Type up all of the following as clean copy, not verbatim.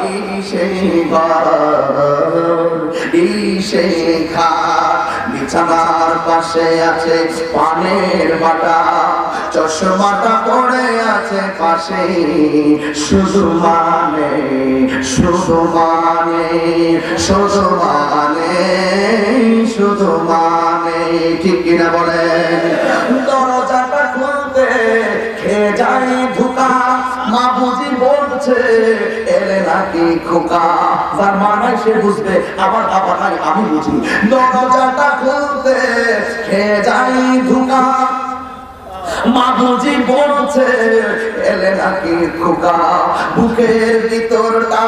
এই সেই ঘর, এই সেই খাট, বিছানার পাশে আছে পানের বাটা, চশমাটা পড়ে আছে পাশে, শুধু মানে, শুধু মানে, শুধু মানে, শুধু মানে, ঠিক কিনা বলেন? দরজাটা খুলতে খেয়ে যাই ধোকা, মা বুঝি বলছে এলে নাকি খোকা, যার মানায় সে বুঝবে, আমার বাবা নাই আমি বুঝি। দরজাটা খুলতে খেয়ে যাই ধোকা, মা বুঝি বলছে এলে নাকি খোকা, বুকের ভিতরটা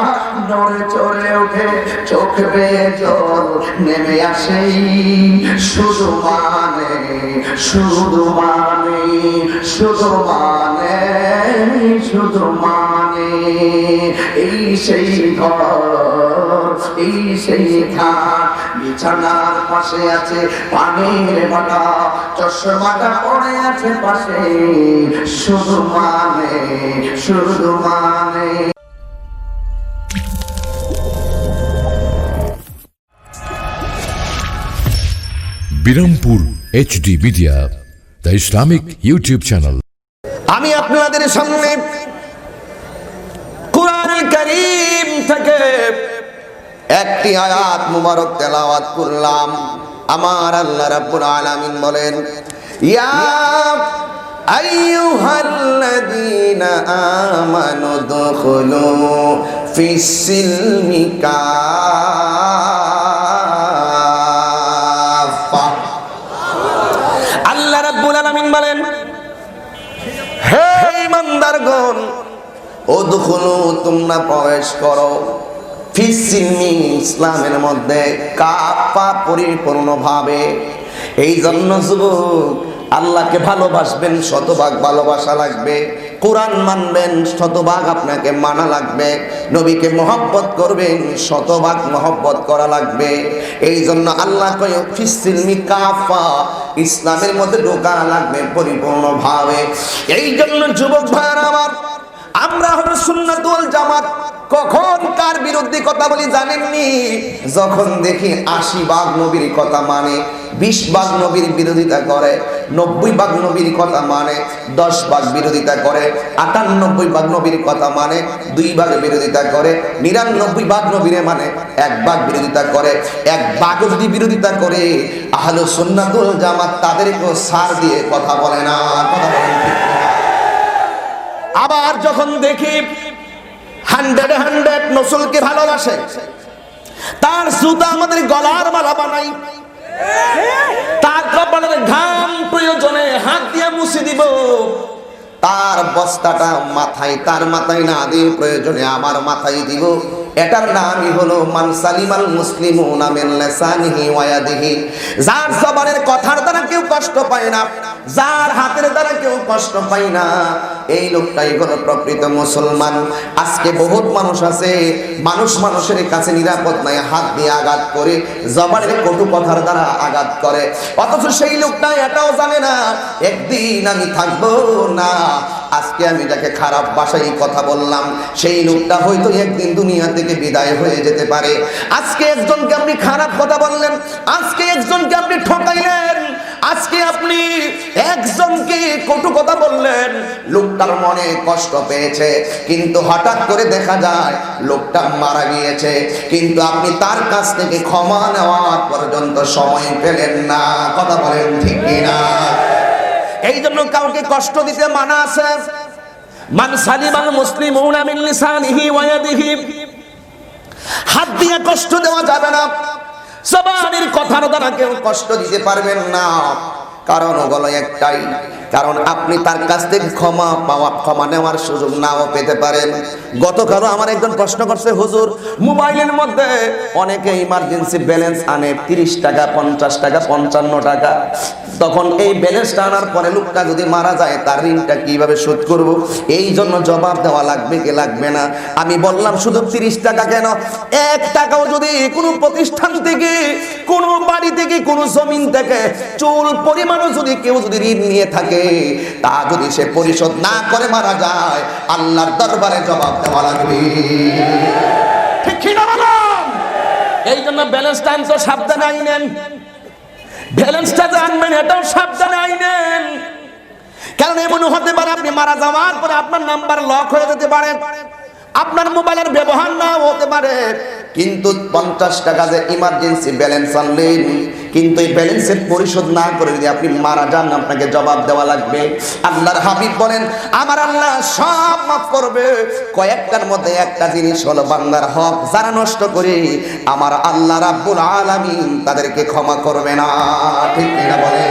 নড়ে চড়ে ওঠে, চোখ বেয়ে জল নেমে আসে, শুধু মানে, শুধু মানে, শুধু মানে, শুধু মানে, এই সেই ঘর, এই সেই খাট, বিছানার পাশে আছে পানির বাটা, চশমাটা পড়ে আছে পাশে, শুধু মানে, শুধু মানে। Birampur HD media, the Islamic YouTube channel. আমি আপনাদের সামনে কুরআনুল কারীম থেকে একটি আয়াত মুবারক তেলাওয়াত করলাম। আমার আল্লাহ রাব্বুল আলামিন বলেন, ইয়া আইয়ুহাল্লাযীনা আমানু দুখুলু ফিস সিলমি কাফা। আল্লাহ রাব্বুল আলামিন বলেন, হে ঈমানদারগণ, উদখুলু, তোমরা প্রবেশ করো, ফিস সিলমি, ইসলামের মধ্যে, কাফা, পরিপূর্ণভাবে। এই জন্য যুবক, আল্লাহকে ভালোবাসবেন, শতভাগ ভালোবাসা লাগবে। কোরআন মানবেন, শতভাগ আপনাকে মানা লাগবে। নবীকে মহব্বত করবেন, শতভাগ মহব্বত করা লাগবে। এই জন্য আল্লাহ কয় ফিস সিলমি কাফা, ইসলামের মধ্যে ঢোকা লাগবে পরিপূর্ণভাবে। এই জন্য যুবক ভাইরা আমার, আমরা হলো সুন্নাত ওয়াল জামাত। কখন কার বিরুদ্ধে কথা বলি জানেননি? যখন দেখি 80 ভাগ নবীর কথা মানে, 20 ভাগ নবীর বিরোধিতা করে, 90 ভাগ নবীর কথা মানে, 10 ভাগ বিরোধিতা করে, 98 ভাগ নবীর কথা মানে, 2 ভাগ বিরোধিতা করে, 99 ভাগ নবীরে মানে, 1 ভাগ বিরোধিতা করে। 1 ভাগ যদি বিরোধিতা করে, আহলে সুন্নাত ওয়াল জামাত তাদেরকেও ছাড় দিয়ে কথা বলে না। কথা বলেন ঠিক না? আবার যখন দেখি 100 রাসূলকে ভালোবাসে, তার জুতা আমাদের গলার মালা বানাই, তার কপালের ঘাম প্রয়োজনে হাত দিয়ে মুছে দিব, তার বস্তাটা মাথায়, তার মাথায় না দিয়ে প্রয়োজনে আমার মাথায় দিব। এটার নামই হলো মান সালিমাল মুসলিমুনা মিন লিসানিহি ওয়া ইয়াদিহি। যার জবানের কথার দ্বারা কেউ কষ্ট পায় না, যার হাতের দ্বারা কেউ কষ্ট পায় না, এই লোকটাই হলো প্রকৃত মুসলমান। আজকে বহুত মানুষ আছে, মানুষ মানুষের কাছে নিরাপদ নাই, হাত দিয়ে আঘাত করে, জবানের কটু কথার দ্বারা আঘাত করে, অথচ সেই লোকটা এটাও জানে না একদিন আমি থাকবো না। আজকে আমি যাকে খারাপ ভাষায় কথা বললাম, সেই লোকটা হয়তো একদিন দুনিয়া থেকে বিদায় হয়ে যেতে পারে। আজকে একজনকে আপনি খারাপ কথা বললেন, আজকে একজনকে আপনি ঠকাইলেন, আজকে আপনি একজনকে কটু কথা বললেন, লোকটার মনে কষ্ট পেয়েছে, কিন্তু হঠাৎ করে দেখা যায় লোকটা মারা গিয়েছে, কিন্তু আপনি তার কাছ থেকে ক্ষমা নেওয়ার পর্যন্ত সময় পেলেন না। কথা বলেন ঠিক কিনা? এই জন্য কাউকে কষ্ট দিতে মানা আছে। মান সালিমাল মুসলিমুনা মিন লিসানিহি ওয়া ইয়াদিহি, হাত দিয়ে কষ্ট দেওয়া যাবে না, জবানের কথার দ্বারা কেউ কষ্ট দিতে পারবেন না। কারণ হলো একটাই, কারণ আপনি তার কাছ থেকে ক্ষমা নেওয়ার সুযোগ নাও পেতে পারেন। গতকালও আমার একজন প্রশ্ন করছে, হুজুর মোবাইলের মধ্যে অনেকে ইমার্জেন্সি ব্যালেন্স আনে 30 টাকা, 50 টাকা, 55 টাকা। তখন এই ব্যালেন্সটা আনার পরে লোকটা যদি মারা যায়, তার ঋণটা কিভাবে শোধ করব? এই জন্য জবাব দেওয়া লাগবে কি লাগবে না? আমি বললাম শুধু 30 টাকা কেন, 1 টাকাও যদি কোনো প্রতিষ্ঠান থেকে, কোনো বাড়ি থেকে, কোনো জমিন থেকে চুল পরিমাণও যদি কেউ যদি ঋণ নিয়ে থাকে, তা যদি সে পরিশোধ না করে মারা যায়, আল্লাহর দরবারে জবাব দেওয়া লাগবে। জন্য ব্যালেন্সটা আনতো সাবধানে আইনেন, ব্যালেন্সটা জানবেন এটাও সাবধানে আইনেন। কারণ এমন হতে পারে আপনি মারা যাওয়ার পরে আপনার নাম্বার লক হয়ে যেতে পারে, আপনার মোবাইলের ব্যবহার না হতে পারে, কিন্তু 50 টাকা যে ইমার্জেন্সি ব্যালেন্স আনলেন, কিন্তু এই ব্যালেন্সের পরিশোধ না করে যদি আপনি মারা যান আপনাকে জবাব দেওয়া লাগবে। আল্লাহর হাবিব বলেন আমার আল্লাহ সব মাফ করবে, কয়েকটার মধ্যে একটা জিনিস হলো বান্দার হক যারা নষ্ট করে আমার আল্লাহ রাব্বুল আলামিন তাদেরকে ক্ষমা করবে না। ঠিক কিনা বলে?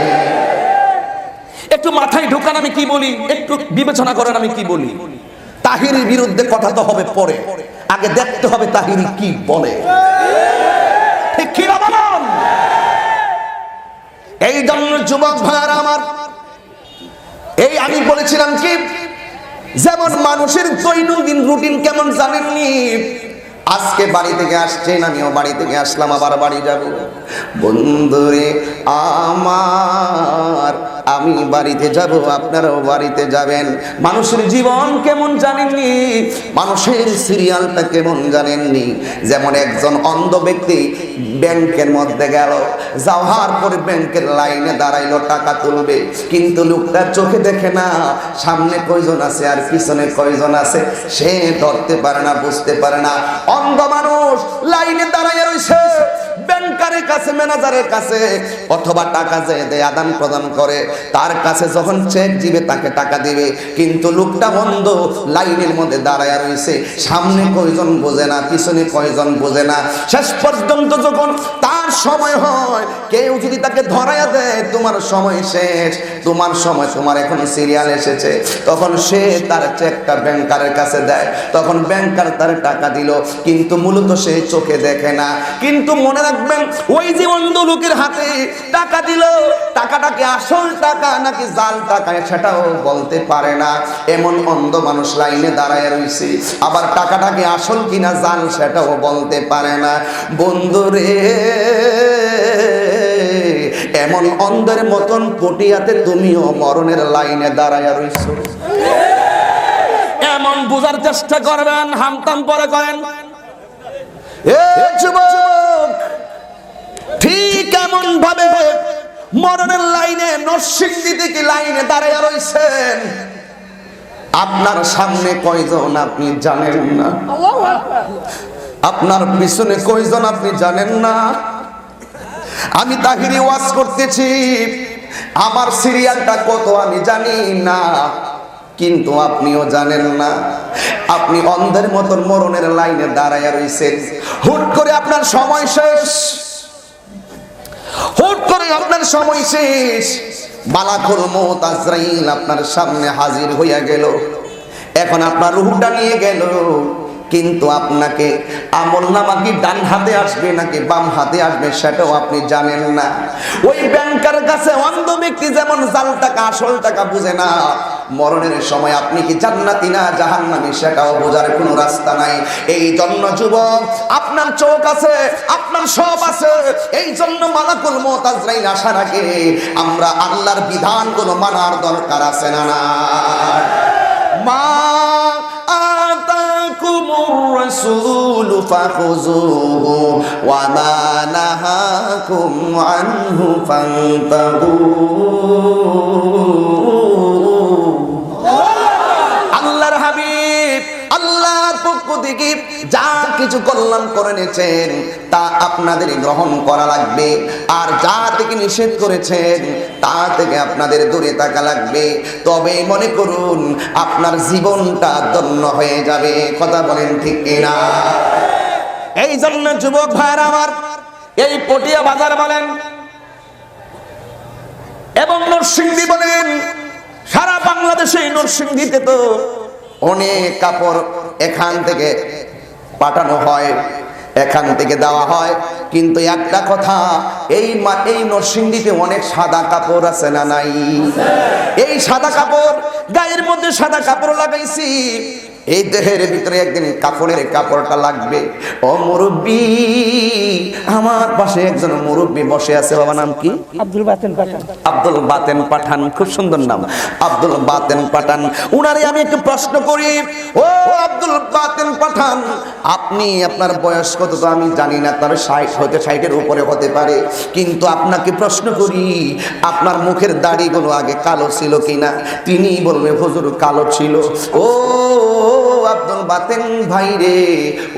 একটু মাথায় ঢোকান আমি কি বলি, একটু বিবেচনা করেন আমি কি বলি। তাহিরের বিরুদ্ধে কথা তো হবে পরে, আগে দেখতে হবে তাহির কি বলে। ঠিক কি না বলুন? এই জন্য যুবক ভাইরা আমার, এই আমি বলেছিলাম কি যেমন মানুষের দৈনন্দিন রুটিন কেমন জানেননি, আজকে বাড়ি থেকে আসছেন, আমিও বাড়ি থেকে আসলাম, আবার বাড়ি যাব। বন্ধুরে আমার, আমি বাড়িতে যাব, আপনারাও বাড়িতে যাবেন। মানুষের জীবন কেমন জানেননি, মানুষের সিরিয়ালটা কেমন জানেননি। যেমন একজন অন্ধ ব্যক্তি ব্যাংকের মধ্যে গেল, যাওয়ার পরে ব্যাংকের লাইনে দাঁড়াইলো টাকা তুলবে, কিন্তু লোকটা চোখে দেখে না সামনে কয়জন আছে আর পিছনে কয়জন আছে, সে ধরতে পারে না, বুঝতে পারে না। অন্ধ মানুষ লাইনে দাঁড়াইয়া রইছে ব্যাংকারের কাছে, ম্যানেজারের কাছে, অথবা টাকা যে দেয় আদান প্রদান করে তার কাছে যখন চেক দিবে তাকে টাকা দিবে, কিন্তু লোকটা অন্ধ লাইনের মধ্যে দাঁড়াইয়া রইছে, সামনে কয়জন বোঝে না, পিছনে কয়জন বোঝে না। শেষ পর্যন্ত যখন তার সময় হয়, কেউ যদি তাকে ধরাইয়া দেয় তোমার সময় শেষ, তোমার সময়, তোমার এখন সিরিয়াল এসেছে, তখন সে তার চেকটা ব্যাংকারের কাছে দেয়, তখন ব্যাংকার তার টাকা দিল, কিন্তু মূলত সে চোখে দেখে না। কিন্তু মনে রাখবেন ওই যে অন্ধ লোকের হাতে টাকা দিল, টাকাটা কি আসল টাকা নাকি জাল টাকা সেটাও বলতে পারে না। এমন অন্ধ মানুষ লাইনে দাঁড়ায় রয়েছে, আবার টাকাটা কি আসল কিনা জাল সেটাও বলতে পারে না। বন্ধুরে এমন অন্ধের মতন পটিয়াতে তুমিও মরণের লাইনে দাঁড়ায় রইছো। এমন বোঝার চেষ্টা করবেন, হামতাম পরে করেন। যুবক ঠিক এমন ভাবে মরণের লাইনে নরসিংদী থেকে লাইনে দাঁড়ায় রইছেন, আপনার সামনে কয়জন আপনি জানেন না, আপনার পিছনে কয়জন আপনি জানেন না। আমি তাহিরি ওয়াজ করতেছি, আমার সিরিয়ালটা কত আমি জানি না, কিন্তু আপনিও জানেন না। আপনি অন্ধের মতন মরণের লাইনে দাঁড়াইয়া রইছেন, হুট করে আপনার সময় শেষ, হুট করে আপনার সময় শেষ, মালাকুল মউত আজরাইল আপনার সামনে হাজির হইয়া গেল, এখন আপনার রূহটা নিয়ে গেল, কিন্তু আপনাকে আমলনামা কি ডান হাতে আসবে নাকি বাম হাতে আসবে সেটাও আপনি জানেন না। ওই ব্যাংকার কাছে অন্ধ ব্যক্তি যেমন জাল টাকা আসল টাকা বুঝে না, মরণের সময় আপনি কি জান্নাতি না জাহান্নামী সেটাও বোঝার কোনো রাস্তা নাই। এই জন্য যুবক আপনার চোখ আছে, আপনার সব আছে, এই জন্য মালাকুল মউত আজরাইল আসার আগে আমরা আল্লাহর বিধানগুলো মানার দরকার আছে না না। মা আতাকুমুর রাসূলু ফাখুযুহু ওয়া মা নাহাকুম আনহু ফান্তাহু। আল্লাহর হাবিব আল্লাহর পক্ষ থেকে যা কিছু কল্যাণ করে নিয়েছেন তা আপনাদের গ্রহণ করা লাগবে, আর যা থেকে নিষেধ করেছেন তা থেকে আপনাদের দূরে থাকা লাগবে। তবে মনে করুন আপনার জীবনটা ধন্য হয়ে যাবে। কথা বলেন ঠিক কিনা? এই জন্য যুবক ভাইরা আমার, এই পটিয়া বাজার বলেন এবং নরসিংদী বলেন, সারা বাংলাদেশে নরসিংদীতে তো অনেক কাপড় এখান থেকে পাঠানো হয়, এখান থেকে দেওয়া হয়, কিন্তু একটা কথা, এই নরসিংদীতে অনেক সাদা কাপড় আছে না নাই? এই সাদা কাপড়, গায়ের মধ্যে সাদা কাপড় লাগাইছি, এই দেহের ভিতরে একদিন কাপড়ের কাপড়টা লাগবে। ও মুরব্বী, আমার পাশে একজন মুরব্বী বসে আছে, বাবা নাম কি? আব্দুল বাতেন পাঠান। আব্দুল বাতেন পাঠান, খুব সুন্দর নাম, আব্দুল বাতেন পাঠান। উনারে আমি একটু প্রশ্ন করি, ও আব্দুল বাতেন পাঠান, আপনি আপনার বয়স কত তো আমি জানি না, তবে 60 হতে 60-এর উপরে হতে পারে, কিন্তু আপনাকে প্রশ্ন করি আপনার মুখের দাড়িগুলো আগে কালো ছিল কিনা? তিনি বলবে হুজুর কালো ছিল। ও আব্দুল বাতেন ভাই রে,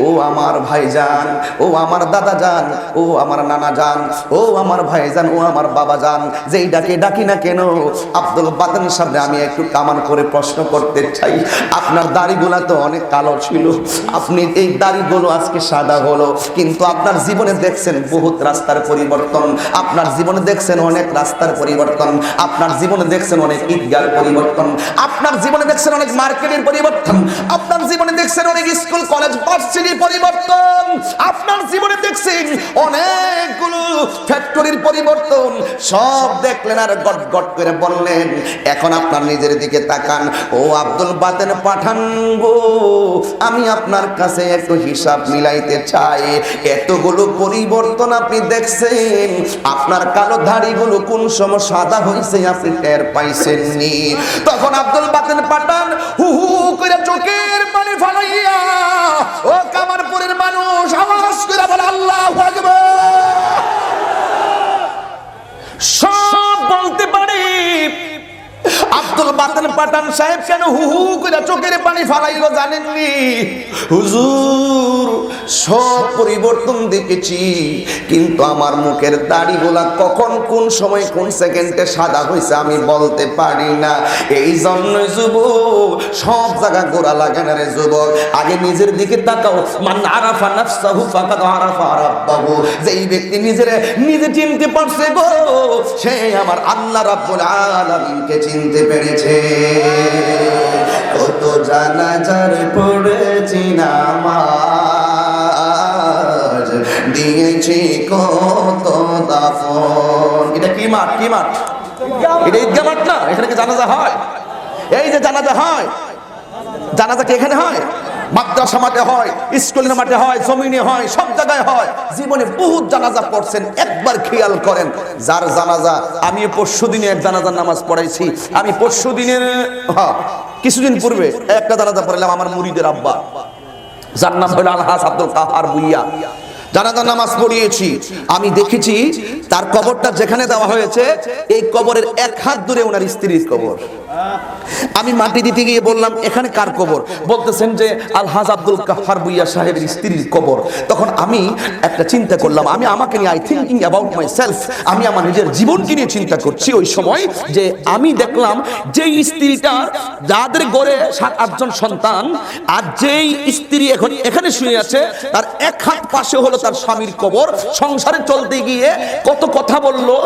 ও আমার ভাইজান, ও আমার দাদা জান, ও আমার নানা জান, ও আমার ভাইজান, ও আমার বাবা জান, যেই ডাকে ডাকি না কেন, আব্দুল বাতেন সামনে আমি একটু কামান করে প্রশ্ন করতে চাই, আপনার দাড়িগুলো তো অনেক কালো ছিল, আপনি এই দাড়িগুলো আজকে সাদা হলো, কিন্তু আপনার জীবনে দেখছেন বহুত রাস্তার পরিবর্তন, আপনার জীবনে দেখছেন অনেক রাস্তার পরিবর্তন, আপনার জীবনে দেখছেন অনেক ঈদগার পরিবর্তন, আপনার জীবনে দেখছেন অনেক মার্কেটের পরিবর্তন, আপনার জীবনে দেখছেন অনেক স্কুল কলেজ ভার্সিটির পরিবর্তন, আপনার জীবনে দেখছেন অনেকগুলো ফ্যাক্টরির পরিবর্তন, সব দেখলেন আর গট গট করে বললেন। এখন আপনার নিজের দিকে তাকান, ও আব্দুল বাতেন পাঠান গো, আমি আপনার কাছে একটু হিসাব মিলাইতে চাই, এতগুলো পরিবর্তন আপনি দেখছেন, আপনার কালো দাড়িগুলো কোন সময় সাদা হয়েছে আপনি টের পাইছেননি? তখন আব্দুল বাতেন পাঠান হু হু করে চোখের পানি ফালাইয়া, ও কামারপুরের মানুষ আওয়াজ করে বলে আল্লাহু আকবার। সব বলতে পারি আব্দুল বাতেন পাঠান সাহেব কেন হু হু করে চোখের পানি ফালাইলো জানেননি? হুজুর সব পরিবর্তন দেখেছি, কিন্তু আমার মুখের দাড়িগুলা কখন কোন সময় কোন সেকেন্ডে সাদা হয়েছে আমি বলতে পারি না। এই জন্যই যুবক সব জায়গা গোড়া লাগে না রে যুবক, আগে নিজের দিকে তাকাও। মান আরাফা নাফসাহু ফাকাদ আরাফা রাব্বাহু, যেই ব্যক্তি নিজে চিনতে পারছে গো, সে আমার আল্লাহ রাব্বুল আলামিনকে চিনতে পেরেছে। কত জানাজার পড়েছি নামাজ, দিয়েছি কত দাফন। এটা কি মাঠ? কি মাঠ? এটা ঈদগাহ মাঠ না? এখানে কি জানাজা হয়? এই যে জানাজা হয়, জানাজা কি এখানে হয়? মাদ্রাসা মাঠে হয়, স্কুলের মাঠে হয়, জমিনে হয়, সব জায়গায় হয়। জীবনে বহুত জানাজা পড়ছেন, একবার খেয়াল করেন যার জানাজা, আমি পরশুদিনে এক জানাজার নামাজ পড়াইছি, আমি পরশুদিনের কিছুদিন পূর্বে একটা জানাজা পড়াইলাম আমার মুরিদের আব্বা, যার নাম হলো আলহাজ আব্দুল কাহার ভুইয়া, জানাজার নামাজ পড়িয়েছি। আমি দেখেছি তার কবরটা যেখানে দেওয়া হয়েছে এই কবরের 1 হাত দূরে ওনার স্ত্রীর কবর। আমি মাটি দিতে গিয়ে বললাম এখানে কার কবর? বলতেছেন যে আলহাজ আব্দুল কাহার ভুইয়া সাহেবের স্ত্রীর কবর। তখন আমি একটা চিন্তা করলাম, আমি আমাকে নিয়ে থিঙ্কিং অ্যাবাউট মাই সেলফ, আমি আমার নিজের জীবনকে নিয়ে চিন্তা করছি ওই সময়, যে আমি দেখলাম যেই স্ত্রীটা, যাদের গড়ে 7-8 জন সন্তান, আর যেই স্ত্রী এখন এখানে শুয়ে আছে, তার 1 হাত পাশে হলো তার স্বামীর কবর। সংসারে চলতে গিয়ে কত কথা বললো,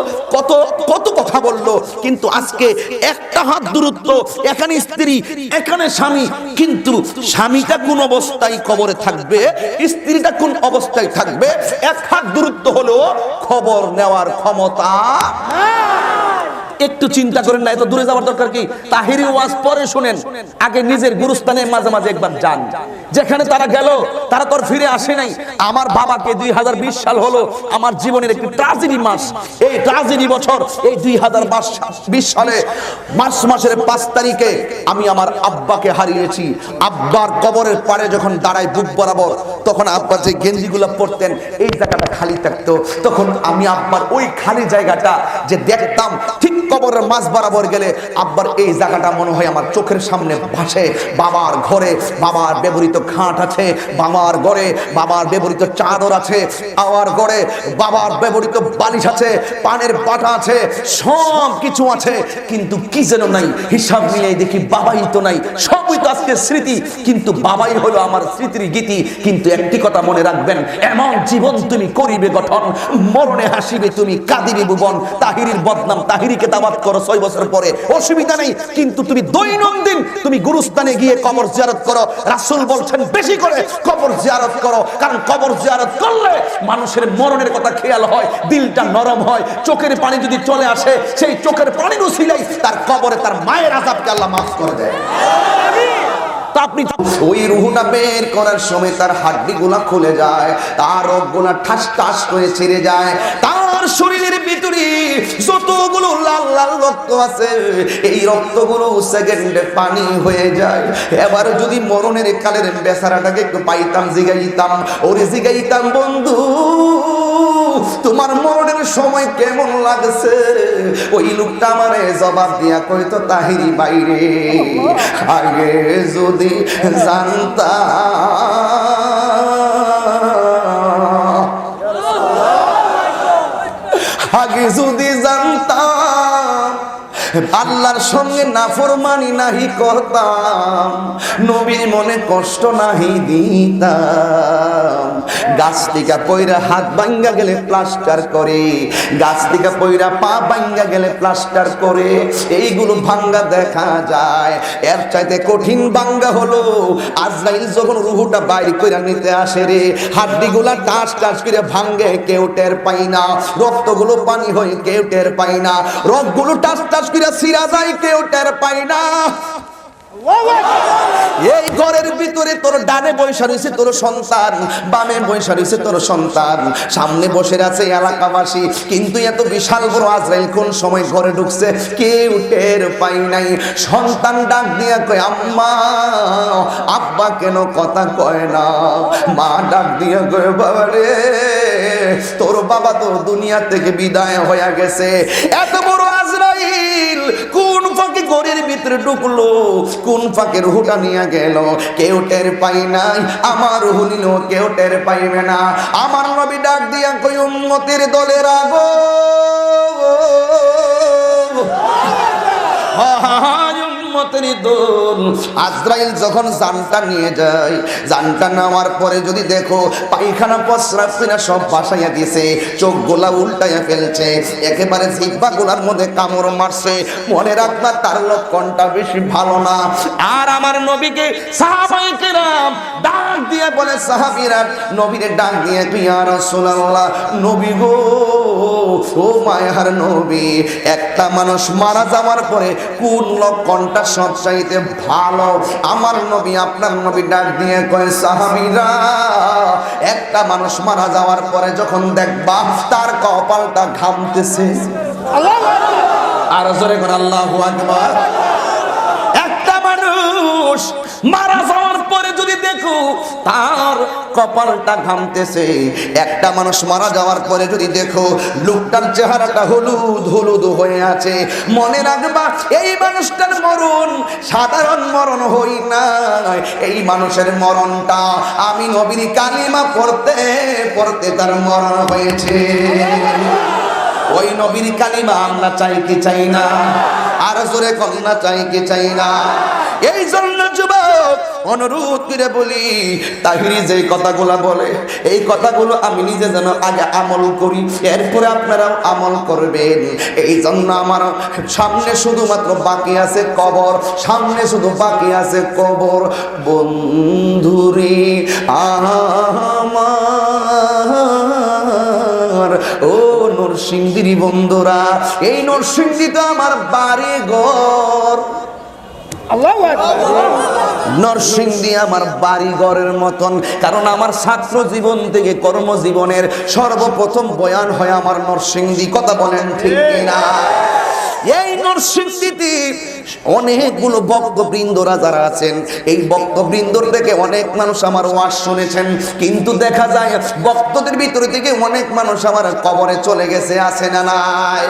কত কথা বললো, কিন্তু আজকে একটা হাত দূরত্ব, এখানে স্ত্রী এখানে স্বামী, কিন্তু স্বামীটা কোন অবস্থায় কবরে থাকবে, স্ত্রীটা কোন অবস্থায় থাকবে, 1 হাত দূরত্ব হলো খবর নেওয়ার ক্ষমতা। একটু চিন্তা করেন না, এত দূরে যাওয়ার দরকার কি? তাহিরি ওয়াজ পরে শুনেন, আগে নিজের গুরুস্থানে মাঝে মাঝে একবার যান। যেখানে তারা গেল তারা তো ফিরে আসে নাই। আমার বাবাকে 2020 সাল হলো আমার জীবনের একটি ট্র্যাজেডি মাস। এই ট্র্যাজেডি বছর, এই 2020 সালে মার্চ মাসের 5 তারিখে আমি আমার আব্বাকে হারিয়েছি। আব্বার কবরের পাড়ে যখন দাঁড়াই বুক বরাবর, তখন আব্বা যে গেঞ্জিগুলো পরতেন এই জায়গাটা খালি থাকতো। তখন আমি আব্বার ওই খালি জায়গাটা যে দেখতাম, ঠিক কবরের মাঝ বরাবর গেলে আব্বার এই জায়গাটা মনে হয় আমার চোখের সামনে ভাসে। বাবার ঘরে বাবার ব্যবহৃত খাট আছে, বাবার ঘরে বাবার ব্যবহৃত চাদর আছে, আমার ঘরে বাবার ব্যবহৃত বালিশ আছে, পানের বাটা আছে, সব কিছু আছে, কিন্তু কি যেন নাই। হিসাব মিলিয়ে দেখি বাবাই তো নাই, সবই তো আজকে স্মৃতি, কিন্তু বাবাই হলো আমার স্মৃতির গীতি। কিন্তু একটি কথা মনে রাখবেন, এমন জীবন তুমি করিবে গঠন, মরণে হাসিবে তুমি কাঁদিবে ভুবন। তাহিরির বদনাম, তাহিরিকে দাওয়াত করো 6 বছর পরে, অসুবিধা নেই, কিন্তু তুমি দৈনন্দিন তুমি গুরুস্থানে গিয়ে কবর জিয়ারত করো। রাসূল বলছেন বেশি করে কবর জিয়ারত করো, কারণ কবর জিয়ারত করলে মানুষের মরণের কথা খেয়াল হয়, দিলটা নরম হয়। চোখের পানি যদি চলে আসে, সেই চোখের পানির উসিলায় তার কবরে তার মায়ের আযাবকে আল্লাহ মাফ করে দেয়। তা আপনি ওই রুহুটা বের করার সময় তার হাড্ডিগুলা খুলে যায়, তার রগগুলা ঠাস ঠাস করে ছিঁড়ে যায়, তার শরীরের ভিতরে যতগুলো লাল লাল রক্ত আছে এই রক্তগুলো সেকেন্ডে পানি হয়ে যায়। এবার যদি মরণের কালের বেচারাটাকে একটু পাইতাম, জিগাইতাম, ওরে জিগাইতাম, বন্ধু তোমার মরণের সময় কেমন লাগছে, ওই লোকটা আমারে জবাব দিয়া কইতো, তাহিরি বাইরে আগে যদি জানতাম, আগে যদি জানতাম আল্লাহর সঙ্গে নাফরমানি নাহি করতাম, নবীর মনে কষ্ট নাহি দিতাম। গাছ থেকে পয়রা হাত ভাঙ্গা গেলে প্লাস্টার করে, গাছ থেকে পয়রা পা ভাঙ্গা গেলে প্লাস্টার করে, এইগুলো ভাঙ্গা দেখা যায়। এর চাইতে কঠিন ভাঙ্গা হলো আজরাইল যখন রুহুটা বাইর কইরা নিতে আসে রে, হাড্ডিগুলা টাস টাস করে ভাঙ্গে, কেউ টের পাই না, রক্তগুলো পানি হয়ে কেউ টের পাই না, রক্তগুলো টাস টাস করে ছিঁড়া যায়, কেউ টের পাই না। এই ঘরের ভিতরে তোর ডানে বসে রয়েছে তোর সন্তান, বামে বসে রয়েছে তোর সন্তান, সামনে বসে আছে এলাকাবাসী, কিন্তু এত বিশাল বড় আজরাইল কোন সময় ঘরে ঢুকছে কেউ টের পাই নাই। সন্তান ডাক দিয়া কয়, আম্মা, আব্বা কেন কথা কয় না? মা ডাক দিয়া কয়, বাবা রে, তোর বাবা তো দুনিয়া থেকে বিদায় হয়ে গেছে। এত বড় আজরাইল কোন ফাঁকে ঘরের ভিতরে ঢুকলো, কোন ফাঁকে রুহুটা নিয়ে গেল, কেউ টের পাই নাই। আমার রুহু নিল, কেউ টের পাইবে না। আমার নবী ডাক দিয়া কই, উম্মতের দলের আগো, আজরাইল যখন জানটা নিয়ে যায়, জানটা নেওয়ার পরে যদি দেখো পায়খানা প্রস্রাব কিনা সব বাসাইয়া দিছে, চোখ গোলা উল্টাইয়া ফেলছে, একেবারে জিহ্বা গোলার মধ্যে কামড় মারছে, মনে রাখবা তার লক্ষণটা বেশি ভালো না। আর আমার নবীকে সাহাবায়ে কেরাম ডাক দিয়ে বলে, সাহাবীরা নবীরে ডাক দিয়ে, তুই ইয়া রাসূলুল্লাহ, নবী গো, ও মায়ার নবী, একটা মানুষ মারা যাওয়ার পরে কোন লক্ষণটা সবচাইতে ভালো? আমার নবী, আপনার নবী ডাক দিয়ে কয়, সাহাবীরা, একটা মানুষ মারা যাওয়ার পরে যখন দেখবা তার কপালটা ঘামতেছে, আর জোরে করে আল্লাহু আকবার। একটা মানুষ মারা যাওয়ার পরে যদি দেখো তার কপালটা ঘামতেছে, একটা মানুষ মারা যাওয়ার পরে যদি দেখো লোকটার চেহারাটা হলুদ হলুদ হয়ে আছে, মনে রাখবা এই মানুষটার মরণ সাধারণ মরণ হই না, এই মানুষের মরণটা আমি নবীর কালিমা পড়তে পড়তে তার মরণ হয়েছে। ওই নবীর কালিমা আমরা চাই কি চাই না? আর জোরে কন্যা চাই কি চাই না? এই জন্য যুবক অনুরোধ করে বলি, তাহিরি যে কথাগুলো বলে এই কথাগুলো আমি নিজে যেন আগে আমল করি, এরপরে আপনারাও আমল করবেন। এই জন্য আমার সামনে শুধুমাত্র বাকি আছে কবর, সামনে শুধু বাকি আছে কবর। বন্ধুরে আমার, ও নরসিংদীর বন্ধুরা, এই নরসিংদী তো আমার বাড়ি ঘর, নরসিংদী আমার বাড়ি ঘরের মতন, কারণ আমার ছাত্র জীবন থেকে কর্মজীবনের সর্বপ্রথম বয়ান হয় আমার নরসিংদী। কথা বলেন ঠিক কিনা? এই নরসিংদীতে অনেকগুলো বক্তবৃন্দরা যারা আছেন, এই বক্তবৃন্দর থেকে অনেক মানুষ আমার ওয়াজ শুনেছেন, কিন্তু দেখা যায় বক্তদের ভিতর থেকে অনেক মানুষ আমার কবরে চলে গেছে, আছে না নাই?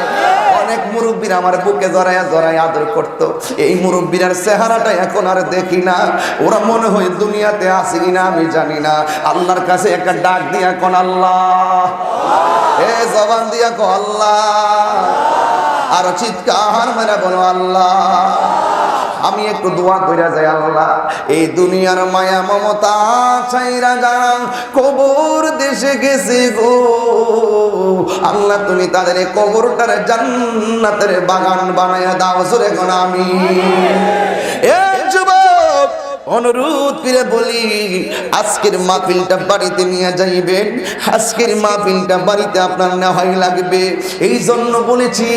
অনেক মুরব্বীরা আমার বুকে জড়াইয়া জড়াইয়া আদর করতো, এই মুরব্বীরার চেহারাটা এখন আর দেখি না। ওরা মনে হয় দুনিয়াতে আছে কিনা আমি জানি না। আল্লাহর কাছে একটা ডাক দিয়া কোন আল্লাহ, এ জবান দিয়া কো আল্লাহ, আর চিৎকার মেরে বলো আল্লাহ। আমি একটু দোয়া কইরা যাই, আল্লাহ এই দুনিয়ার মায়া মমতা ছাইরা যারা কবর দেশে গেছে গো, আল্লাহ তুমি তাদের কবরটারে জান্নাতের বাগান বানায়া দাও, জোরে কোন আমিন। এ যুবক অনুরোধ করে বলি, আজকের মাহফিলটা বাড়িতে নিয়ে যাইবেন। আজকের মাহফিলটা বাড়িতে আপনার নেওয়াই লাগবে। এই জন্য বলেছি,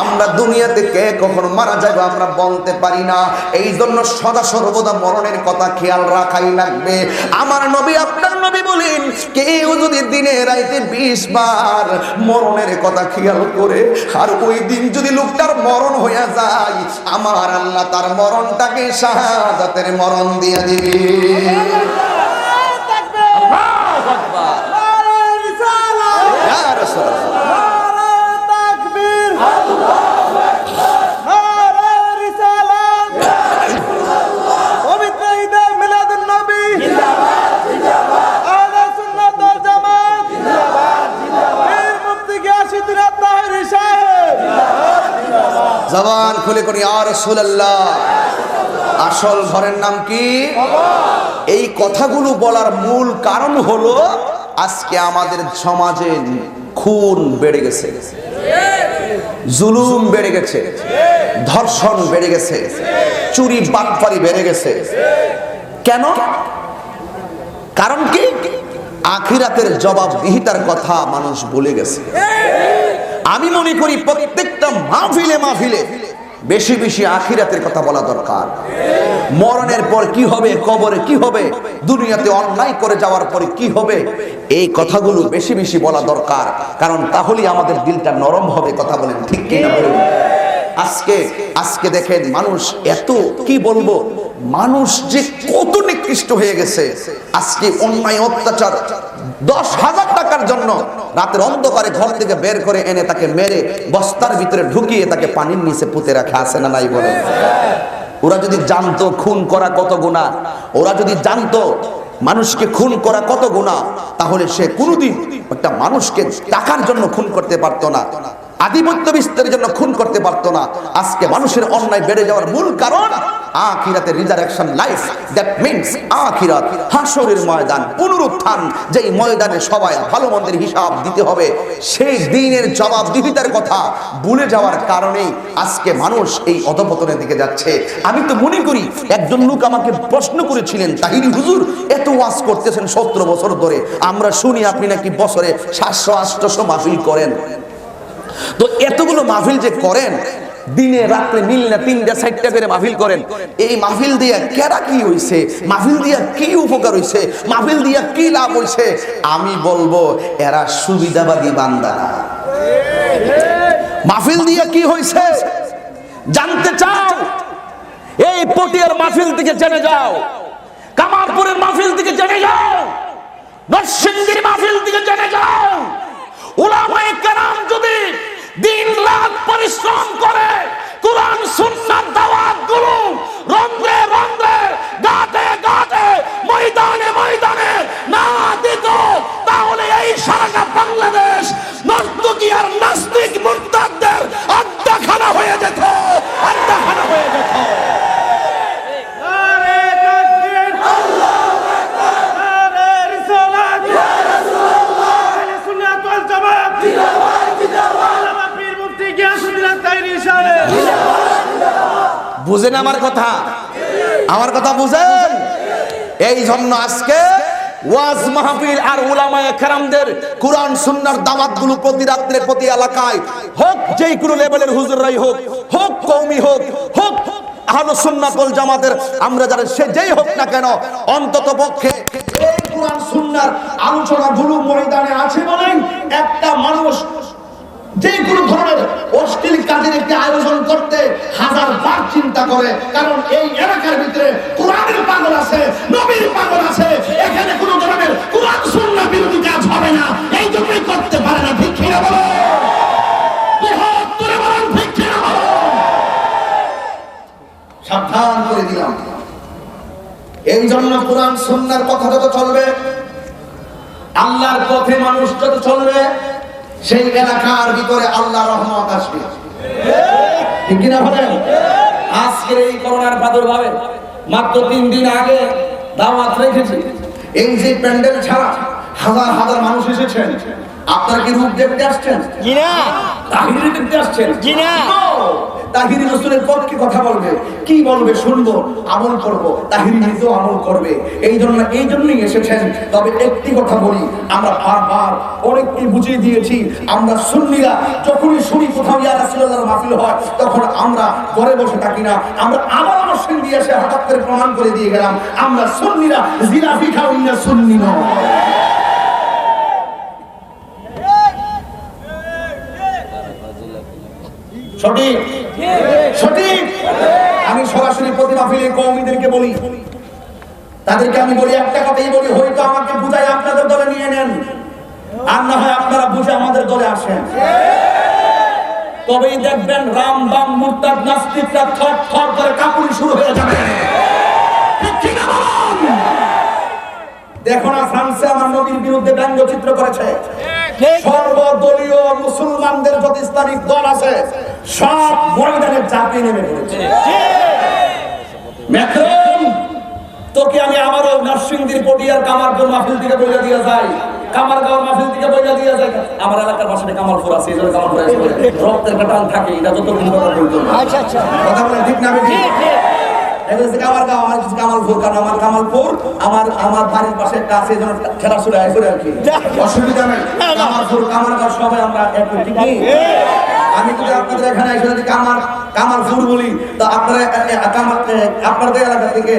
আমরা দুনিয়াতে কে কখন মারা যাবে আমরা বলতে পারি না। এই জন্য সদা সর্বদা মরণের কথা খেয়াল রাখাই লাগবে। আমার নবী, আপনার নবী বলেন, কেউ যদি দিনে রাইতে 20 বার মরণের কথা খেয়াল করে, আর ওই দিন যদি লোকটার মরণ হয়ে যায়, আমার আল্লাহ তার মরণটাকে শাহাদাতের মরণ দিয়ে দিবে। ইয়া রাসূলুল্লাহ, জবান খুলে কোন ইয়া রাসূলুল্লাহ। আসল ঘরের নাম কি? এই কথাগুলো বলার মূল কারণ হলো, আজকে আমাদের সমাজে খুন বেড়ে গেছে, জুলুম বেড়ে গেছে, ধর্ষণ বেড়ে গেছে, চুরি বাটপারি বেড়ে গেছে। কেন? কারণ কি? আখিরাতের জবাবদিহিতার কথা মানুষ ভুলে গেছে। আমি মনে করি প্রত্যেকটা মাহফিলে মাহফিলে বেশি বেশি আখিরাতের কথা বলা দরকার। মরণের পর কি হবে, কবরে কি হবে, দুনিয়াতে অন্যায় করে যাওয়ার পরে কি হবে, এই কথাগুলো বেশি বেশি বলা দরকার। কারণ তাহলেই আমাদের দিলটা নরম হবে। কথা বলেন ঠিক কি না বলুন? আজকে দেখেন মানুষ এত, কি বলবো, মানুষ যে কত নিকৃষ্ট হয়ে গেছে। আজকে অন্যায় অত্যাচার, 10,000 টাকার জন্য রাতের অন্ধকারে ঘর থেকে বের করে এনে তাকে মেরে বস্তার ভিতরে ঢুকিয়ে তাকে পানির নিচে পুঁতে রাখা আছে না নাই বলেন? ওরা যদি জানতো খুন করা কত গুনাহ, ওরা যদি জানতো মানুষকে খুন করা কত গুনাহ, তাহলে সে কোনোদিন একটা মানুষকে টাকার জন্য খুন করতে পারতো না, আধিপত্য বিস্তারের জন্য খুন করতে পারতো না। আজকে মানুষের অন্যায় বেড়ে যাওয়ার মূল কারণ আখিরাতের রিজারেকশন লাইফ, দ্যাট মিন্স আখিরাত, হাসরের ময়দান, পুনরুত্থান, যেই ময়দানে সবাই ভালো মন্দের হিসাব দিতে হবে, সেই দিনের জবাবদিহিতার কথা ভুলে যাওয়ার কারণেই আজকে মানুষ এই অধপতনের দিকে যাচ্ছে। আমি তো মনে করি, একজন লোক আমাকে প্রশ্ন করেছিলেন, তাহিরি হুজুর এত ওয়াজ করতেছেন 17 বছর ধরে, আমরা শুনি আপনি নাকি বছরে 700-800 মাহফিল করেন। তো এতগুলো মাহফিল যে করেন, দিনে রাত্রে মিল না 3টা-4টা করে মাহফিল করেন, এই মাহফিল দিয়া কেডা কি হইছে, মাহফিল দিয়া কি উপকার হইছে, মাহফিল দিয়া কি লাভ হইছে? আমি বলবো এরা সুবিধাবাদী বান্দা না। মাহফিল দিয়া কি হইছে জানতে চাও? এই পটিয়ার মাহফিল থেকে জেনে যাও, কামারপুরের মাহফিল থেকে জেনে যাও, নরসিংদীর মাহফিল থেকে জেনে যাও। উলামায়ে কেরাম যদি দিন রাত পরিশ্রম করে কুরআন সুন্নাহর দাওয়াতগুলো রন্ধ্রে রন্ধ্রে, গাতে গাতে, ময়দানে ময়দানে না দিত, তাহলে এই সারা বাংলাদেশ নর্তকী আর নাস্তিক মুরতাদদের আড্ডাখানা হয়ে যেত, আড্ডাখানা হয়ে যেত। বুঝেন আমার কথা? আমার কথা বুঝেন? এই জন্য আজকে ওয়াজ মাহফিল আর উলামায়ে কেরামদের কুরআন সুন্নাহর দাওয়াতগুলো প্রতি রাত্রে প্রতি এলাকায় হোক, যেই কোনো লেভেলের হুজুররাই হোক, হোক কওমি হোক, হোক আহলুস সুন্নাত ওয়াল জামাতের আমরা যারা সে যেই হোক না কেন, অন্তত পক্ষে এই কুরআন সুন্নাহর আলোচনাগুলো ময়দানে আছে বলেন একটা মানুষ যে কোনো ধরনের অশ্লীল কাজের একটি আয়োজন করতে 1000বার চিন্তা করে। কারণ এই এলাকার ভিতরে কোরআনের পাগল আছে, নবীর পাগল আছে, এখানে কোনো ধরনের কোরআন সুন্নাহ বিরোধী কাজ হবে না, এই জন্যই করতে পারে না। ঠিক কিনা বলো? বৃহৎ করে বলেন ঠিক কিনা বলো? সাবধান করে দিলাম। এই জন্য কোরআন সুন্নাহর কথা যত চলবে, আল্লাহর পথে মানুষ যত চলবে, সেই এলাকার ভিতরে আল্লাহর রহমত আসবে। ঠিক কিনা বলেন? আজকের এই করোনার প্রাদুর্ভাবে মাত্র 3 দিন আগে দাওয়াত রেখেছি, এই যে প্যান্ডেল ছাড়া হাজার হাজার মানুষ এসেছেন। আপনারা কি রূপ দেখতে আসছেন? জি না। তাহিরি দেখতে আসছেন? জি না। তাহিরি রাসূলের পক্ষে কথা বলবে, কি বলবে শুনবো, আমল করব। তাহিরি নিজেও আমল করবে, এই জন্যই এসেছেন। তবে একটি কথা বলি, আমরা বারবার অনেককে বুঝিয়ে দিয়েছি, আমরা সুন্নিরা যখনই শুনি কোথাও ইয়া রাসূলুল্লাহর মাহফিল হয়, তখন আমরা ঘরে বসে থাকি না, আমরা আবার আমার সঙ্গে এসে হঠাৎ করে প্রমাণ করে দিয়ে গেলাম আমরা সুন্নিরা জিলাপি খাওয়াই না, সুন্নি নয়। সঠিক সঠিক। আমি সরাসরি প্রতি মাহফিলে কওমীদেরকে বলি, তাদেরকে আমি বলি একটা কথাই বলি, হয়তো আমাকে বুঝাই আপনাদের দলে নিয়ে নেন, আর না হয় আপনারা বুঝে আমাদের দলে আসেন। তবেই দেখবেন রাম বাম মুরতাদ নাস্তিকরা থর থর করে কাঁপুনি শুরু হয়ে যাবে। দেখো না ফ্রান্সে আমার নবীর বিরুদ্ধে ব্যঙ্গচিত্র করেছে, সর্বদলীয় মুসলমানদের যত ইসলামিক দল আছে সব ময়দানে চাপিয়ে নেমে পড়েছে। ম্যাক্রন, তোকে আমি আবারও নরসিংদীর পটিয়ার কামারপুর মাহফিল থেকে বইলা দিয়ে যাই, কামারগাঁওর মাহফিল থেকে বইলা দিয়ে যাই। আমার এলাকার পাশে কামালপুর আছে, এই জন্য কামালপুর আছে, রক্তের একটা টান থাকে, এটা যত দিন কথা বলতো। আচ্ছা আচ্ছা, কথা বলে ঠিক না? আমার বাড়ির পাশে একটা আছে, খেলা শুরু হয় আর কি, অসুবিধা নাই। কামালপুর কামারগাঁও সবাই আমরা একটু ঠিক আছে। আমি যদি আপনাদের এখানে এসে যদি কামালপুর বলি, তো আপনারা আপনাদের এলাকা থেকে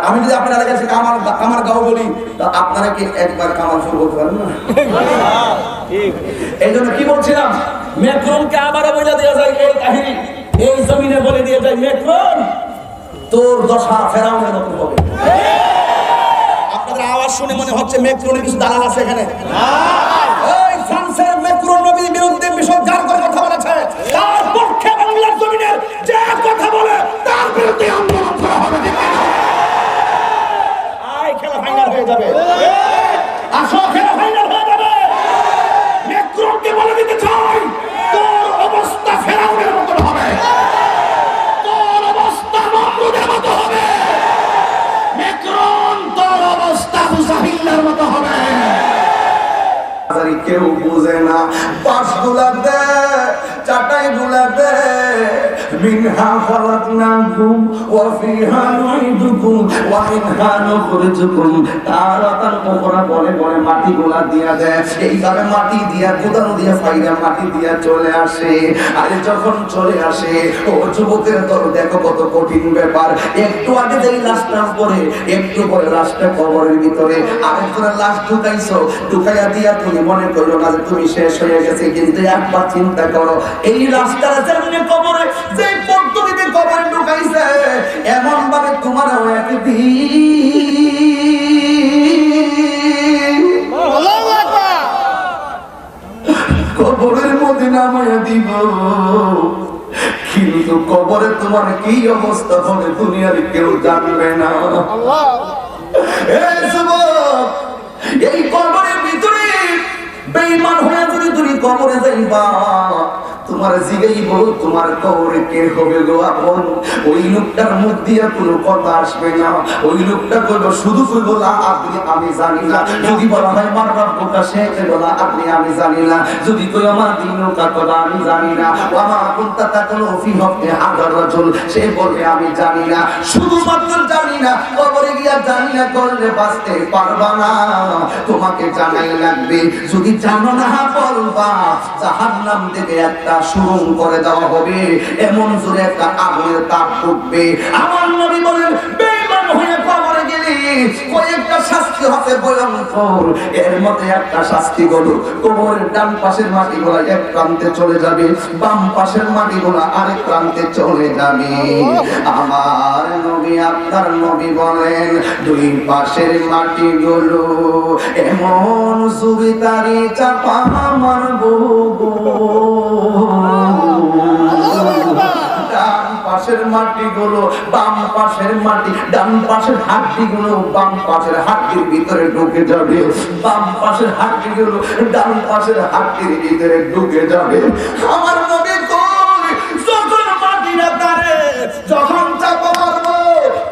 আমি যদি আপনার এলাকায় এসে কামারগাঁও বলি, তো আপনারা কি একবার কামালপুর বলতে পারেন না? এই জন্য কি বলছিলাম, ম্যাক্রনকে আবারও বলে দেওয়া যায় এই কাহিনী, এই জমিনে বলে দিয়ে যায়, ম্যাক্রন তোর দশা ফেরাউনের মতো হবে। আপনাদের আওয়াজ শুনে মনে হচ্ছে ম্যাক্রনের কিছু দালাল আছে এখানে। এই ফ্রান্সের ম্যাক্রন নবীর বিরুদ্ধে বিসর্জন করে কথা বলেছে, তার পক্ষে বাংলার জমিনের যে কথা বলে তার বিরুদ্ধে আন্দোলন করা হবে। আই খেলা ফাইনাল হয়ে যাবে, আসো খেলা ফাইনাল হয়ে যাবে। ম্যাক্রনকে বলে দিতে চাই, তোর অবস্থা ফেরাউনের মতো হবে, তোর অবস্থা নমরুদের মতো হবে, ম্যাক্রন তোর অবস্থা মুজাহিল্লার মতো হবে। কেউ বুঝে না, পাশ গুলাতে চাটাই গুলাতে মিনহা খালাকনাকুম ওয়া ফিহা নুইদুকুম ওয়া মিনহা নুখরিজুকুম। তারাতান কোকরা বলে বলে মাটি গুলা দিয়া দেয়, এইভাবে মাটি দিয়া কোদাল দিয়া ফাইরা মাটি দিয়া চলে আসে। আর যখন চলে আসে, ও যুবকের দল দেখো কত কঠিন ব্যাপার। একটু আগে যেই লাশটা পড়ে, একটু পরে লাশটা কবরের ভিতরে, আরেকজনের লাশ ঢুকাইছো, ঢুকাইয়া দিয়া তুমি মনে করো না যে তুমি শেষ হয়ে গেছে, কিন্তু একবার চিন্তা করো, এই লাশটা যেমনি কবরে যে পদ্ধতিতে কবরে ঢুকাইছে, এমন ভাবে তোমার কবরের মধ্যে নামাইয়া দিব, কিন্তু কবরে তোমার কি অবস্থা হবে দুনিয়ার কেউ জানবে না। এই কবরের ভিতরে বেঈমান হয়ে যদি তুমি কবরে যাইবা, তোমার জিগাইব তোমার কবরে কে হবে গো আপন, ওই লোকটার মুখ দিয়ে কোনো কথা আসবে না। ওই লোকটা কইলো শুধু কইবো লা আপনি আমি জানি না। যদি বলা হয় মারবার প্রকাশে বলা আপনি আমি জানি না। যদি কই আমার দিনও কাতলা আমি জানি না। ওয়া কুনতা তাকুলু ফি হককে আদার রাজুল, সে বলবে আমি জানি না। শুধুমাত্র জানি না, কবরে গিয়া জানি না করলে বাঁচতে পারবা না। তোমাকে জানাই লাগবে, যদি জানো না বলবা জাহান্নাম থেকে একটা শুরু করে দেওয়া হবে, এমন জোরে একটা আগুনের তাপ ঢুকবে। আমার নবী বলেন বেঈমান হয়ে কবরে গেলে কয়েকটা শাস্তি হবে ভয়ঙ্কর। এর মধ্যে একটা শাস্তি হলো কবরের ডান পাশের মাটিগুলা এক প্রান্তে চলে যাবে, বাম পাশের মাটিগুলা আরেক প্রান্তে চলে যাবে। আমার নবী আপনার নবী বলেন দুই পাশের মাটিগুলো এমন জোরে তারে চাপা মারবো, ডান পাশের মাটিগুলো বাম পাশের মাটি, ডান পাশের হাড্ডিগুলো বাম পাশের হাড্ডির ভিতরে ঢুকে যাবে, বাম পাশের হাড্ডিগুলো ডান পাশের হাড্ডির ভিতরে ঢুকে যাবে। আমার নবী কোন যখন মাটিটা তারে যখন চাপা মারবো,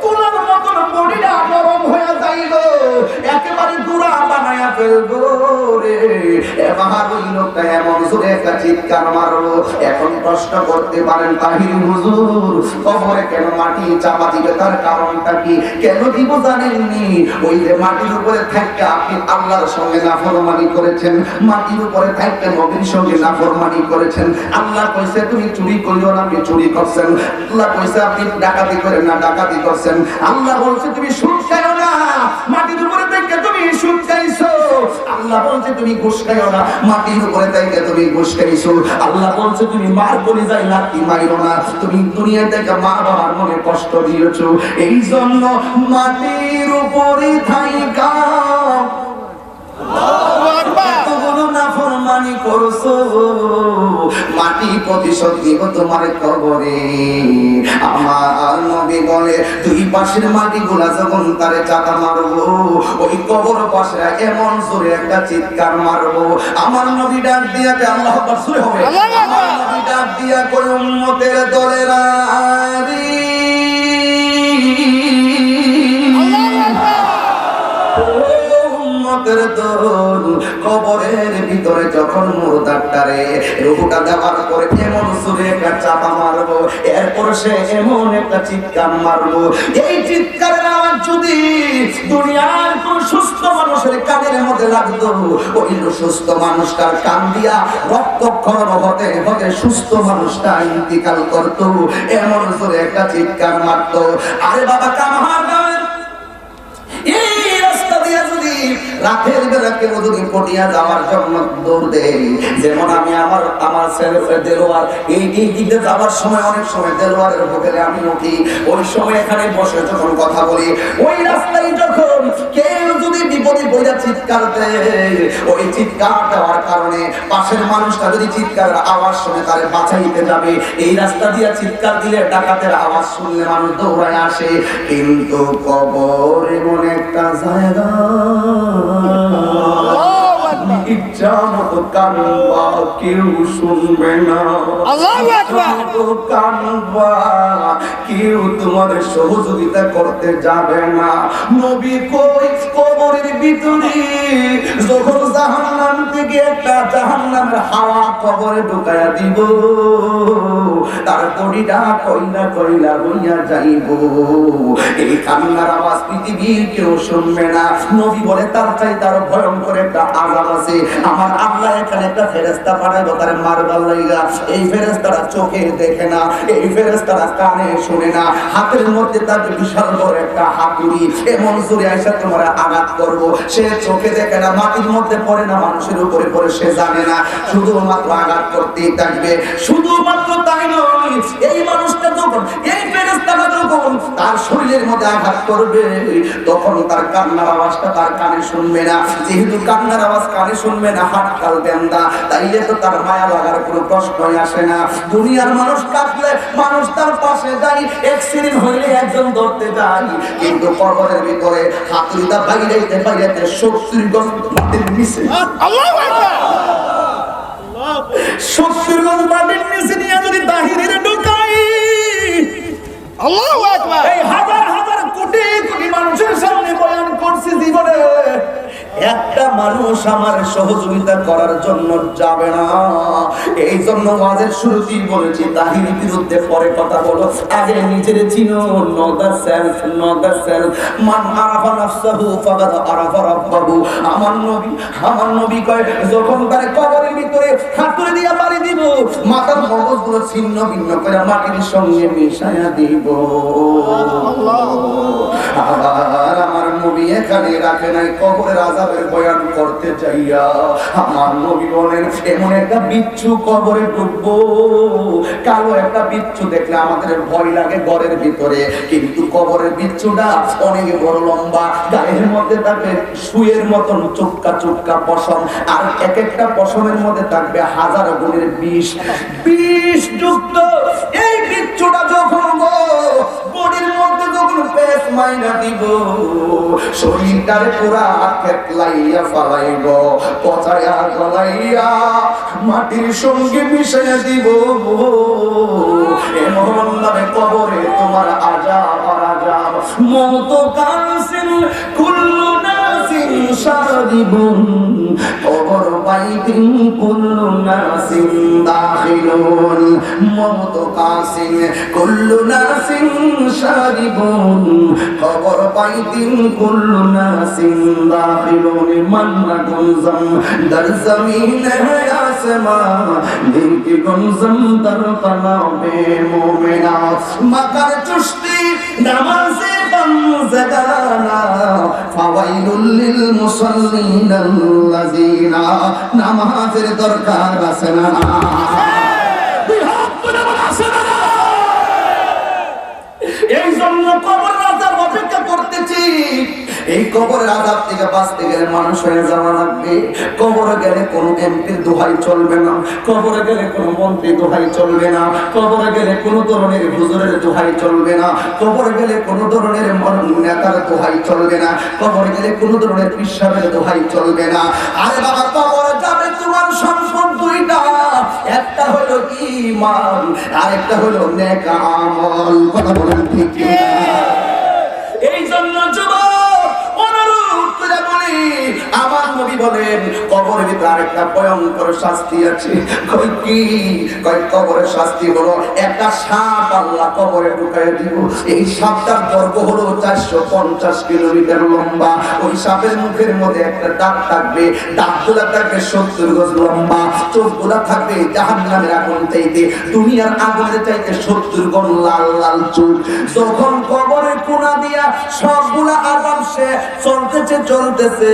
তুলার মতন বডিটা নরম হয়ে যাইব, একেবারে গুঁড়া বানায়া ফেলবো রে। এবার ওই লোকটা এমন জোরে একটা চিৎকার মারলো। এখন প্রশ্ন করতে পারেন তাহির হুজুর, কবরে কেন মাটি চাপা দিবে, তার কারণটা কি? কেন দিব জানেননি? ওই যে মাটির উপরে থাকতে আপনি আল্লাহর সঙ্গে নাফরমানি করেছেন, মাটির উপরে থাকতে নবীর সঙ্গে নাফরমানি করেছেন। আল্লাহ কইছে তুমি চুরি করিও না, আপনি চুরি করছেন। আল্লাহ কইছে আপনি ডাকাতি করেন না, ডাকাতি করছেন। আল্লাহ বলছে তুমি সুদ খাইও না, মাটির উপরে থাকতে তুমি সুদ খাইছো। আল্লাহ বলছে তুমি ঘুষ খাইও না, মাটির উপরে থাকতে তুমি ঘুষ খাইছো। আল্লাহ বলছে তুমি মার করে যাই লাঠি মাইরো না, তুমি দুনিয়া থেকে মা বাবার মনে কষ্ট দিয়েছো। এই জন্য মাটির উপরে থাইকা নাফরমানি করছো, মাটি প্রতিশোধ দিব তোমার কবরে। আমার নবী বলে দুই পাশের মাটিগুলা যখন তারে চাকা মারবো, ওই কবর পাশে এমন জোরে একটা চিৎকার মারবো। আমার নবী ডাক দিয়া আল্লাহ আকবার জোরে হবে। আমার নবী ডাক দিয়া কই উম্মতের দলেরা কবরের ভিতরে যখন মুর্দাটারে রূহটা দেওয়ার পরে এমন সুরে একটা চাপা মারবো, এরপর সে এমন একটা চিৎকার মারবো, এই চিৎকারের আওয়াজ যদি দুনিয়ার কোন সুস্থ মানুষের কানের মধ্যে লাগতো, ওই সুস্থ মানুষটার কান দিয়া রক্তক্ষরণ হতে হতে সুস্থ মানুষটা ইন্তিকাল করতো। এমন সুরে একটা চিৎকার মারতো। আরে বাবা কামার এই রাস্তা দিয়া যদি রাতের বেলা কেউ যদি পটিয়া যাওয়ার জন্য দৌড় দেয়, যেমন আমি আমার ছেলে দেলোয়ার এই দিকে যাওয়ার সময় অনেক সময় দেলোয়ারের হোটেলে আমি উঠি, ওই সময় এখানে বসে যখন কথা বলি, ওই রাস্তায় যখন কেউ যদি বিপদে পড়ে চিৎকার দেয়, ওই চিৎকার দেওয়ার কারণে পাশের মানুষটা যদি চিৎকারের আওয়াজ শুনে তারে বাঁচাইতে যাবে, এই রাস্তা দিয়ে চিৎকার দিলে ডাকাতের আওয়াজ শুনলে মানুষ দৌড়ায় আসে। কিন্তু কবর এমন একটা জায়গা, ইচ্ছা মতো কানবা কেউ শুনবে না, কানবা কেউ তোমার সহযোগিতা করতে যাবে না। নবী কই কবরের ভিতরে যখন জাহান্নাম থেকে একটা জাহান্নামের হাওয়া কবরে ঢুকায়া দিব, তার বডিটা কইলা কইলা হইয়া যাইব। এই কান্নার আওয়াজ পৃথিবীর কেউ শুনবে না। নবী বলে তার চাই তার ভয়ঙ্কর একটা আযাব আছে। আমার আল্লাহ এখানে একটা ফেরেশতা পাঠাইবো তারে মারবার লাইগা। এই ফেরেশতারা চোখে দেখে না, এই ফেরেশতারা কানে শুনে না, হাতের মধ্যে তার বিশাল বড় একটা হাতুড়ি, এমন জোরে আইসা তোমার আঘাত করব। সে চোখে দেখে না, মাটির মধ্যে পড়ে না, মানুষের উপরে পড়ে সে জানে না, শুধুমাত্র আঘাত করতেই থাকবে। শুধুমাত্র তাই নয়, এই মানুষটা যখন এই ফেরেশতাটা যখন তার শরীরের মধ্যে আঘাত করবে, তখন তার কান্নার আওয়াজটা তার কানে শুনবে না। যেহেতু কান্নার আওয়াজ কানে শুনবে না, হাত কাল দেন্দা, তাইলে তো তার মায়া লাগার কোনো প্রশ্নই আসে না। দুনিয়ার মানুষ কাঁদলে মানুষ তার পাশে যায়, অ্যাক্সিডেন্ট হইলে একজন ধরতে যায়, কিন্তু কবরের ভিতরে হাতুড়িটা বাইরেতে বাইরেতে 70 গজ মাটির নিচে, আল্লাহু আকবার, 70 গজ মাটির নিচে নিয়ে যদি বাহিরে ঢুকাই, আল্লাহু আকবার, এই হাজার হাজার কোটি কোটি মানুষের সামনে বয়ান করছি জীবনে একটা মানুষ আমার সহযোগিতা করার জন্য যাবে না। এই জন্য ওয়াজের শুরুতেই বলেছি তাহির বিরুদ্ধে পরে কথা বলো, আগে নিজের চিনো। Know the self, know the self, মান আরাফা নাফসাহু ফাকাদ আরাফা রাব্বাহু। আমার নবী কয় যখন তার কবরের ভিতরে হাতুড়ি দিয়া বাড়ি দিব, মাথার মগজগুলো ছিন্ন ভিন্ন করে মাটির সঙ্গে মিশায়া দিব। আবার আমার নবী এখানে রাখে নাই, কবরের আযাবের বয়ান করতে চাইয়া আমার নবী বলেন এমন একটা বিচ্ছু কবরে ঢুকবো, কালো একটা বিচ্ছু দেখলে আমাদের ভয় লাগে ঘরের ভিতরে, কিন্তু কবরের বিচ্ছুটা অনেক বড় লম্বা, গায়ের মধ্যে থাকবে সুয়ের মতন চুক্কা চুক্কা পশম, আর এক একটা পশমের মধ্যে থাকবে হাজার গুণের বিষ যুক্ত। এই বিচ্ছুটা যখন বডির মধ্যে যখন পেস মাইনা দিব, শরীরটারে পুরা কেটলাইয়া ফালাইব, পচাইয়া গলাইয়া মাটির সঙ্গে মিশাইয়া দিব। এমন ভাবে কবরে তোমার আযাব আর আযাব। মত কানসিন কুল্লু নাসিন শারিবুন, কবর বাইতিন কুল্লু নাসিন দাখিলুন মওত কাসিন কুল্লু নাসিন শারিবুন কবর বাইতিন কুল্লু নাসিন দাখিলুন মান্না গুনজাম দর জমিন है आसमां दिल की गुंजम दर कलाबे मोमिना मकर चुश्ती नमाज़े बंज़गाना फावाइलुल लिल मुसल्लीन अल्लज़ीना नामाज़ेर दरकार আছে না এই জন্য কবর আযাব অপেক্ষা করতেছি এই কবরের আযাব থেকে বাঁচতে গেলে মানুষ হয়ে যাওয়া লাগবে কবরে গেলে কোনো এমপির দোহাই চলবে না কবরে গেলে কোনো মন্ত্রী দোহাই চলবে না কবরে গেলে কোনো ধরনের হুজুরের দোহাই চলবে না কবরে গেলে কোনো ধরনের নেতার দোহাই চলবে না কবরে গেলে কোনো ধরনের পিসাবের দোহাই চলবে না আরে বাবা কবরে যাবে তোমার সম্পদ দুইটা একটা হলো ঈমান আর একটা হলো নেক আমল কথা বলেন ঠিক কি এই জন্য যুবক অনুরোধ করে বলি আমার নবী বলেন কবরের ভিতরে আরেকটা ভয়ঙ্কর শাস্তি আছে কই কি কই কবরের শাস্তি হলো একটা সাপ আল্লাহ কবরে ঢুকায় দিব এই সাপটার দৈর্ঘ্য হলো 450 কিলোমিটার লম্বা ওই সাপের মুখের মধ্যে একটা দাঁত থাকবে দাঁতগুলো থাকবে 70 গজ লম্বা চোখগুলো থাকবে জাহান্নামের আগুন চাইতে দুনিয়ার আগুনের চাইতে 70 গুণ লাল লাল চোখ যখন কবরের কোণা দিয়া সবগুলা আযাব সে চলতেছে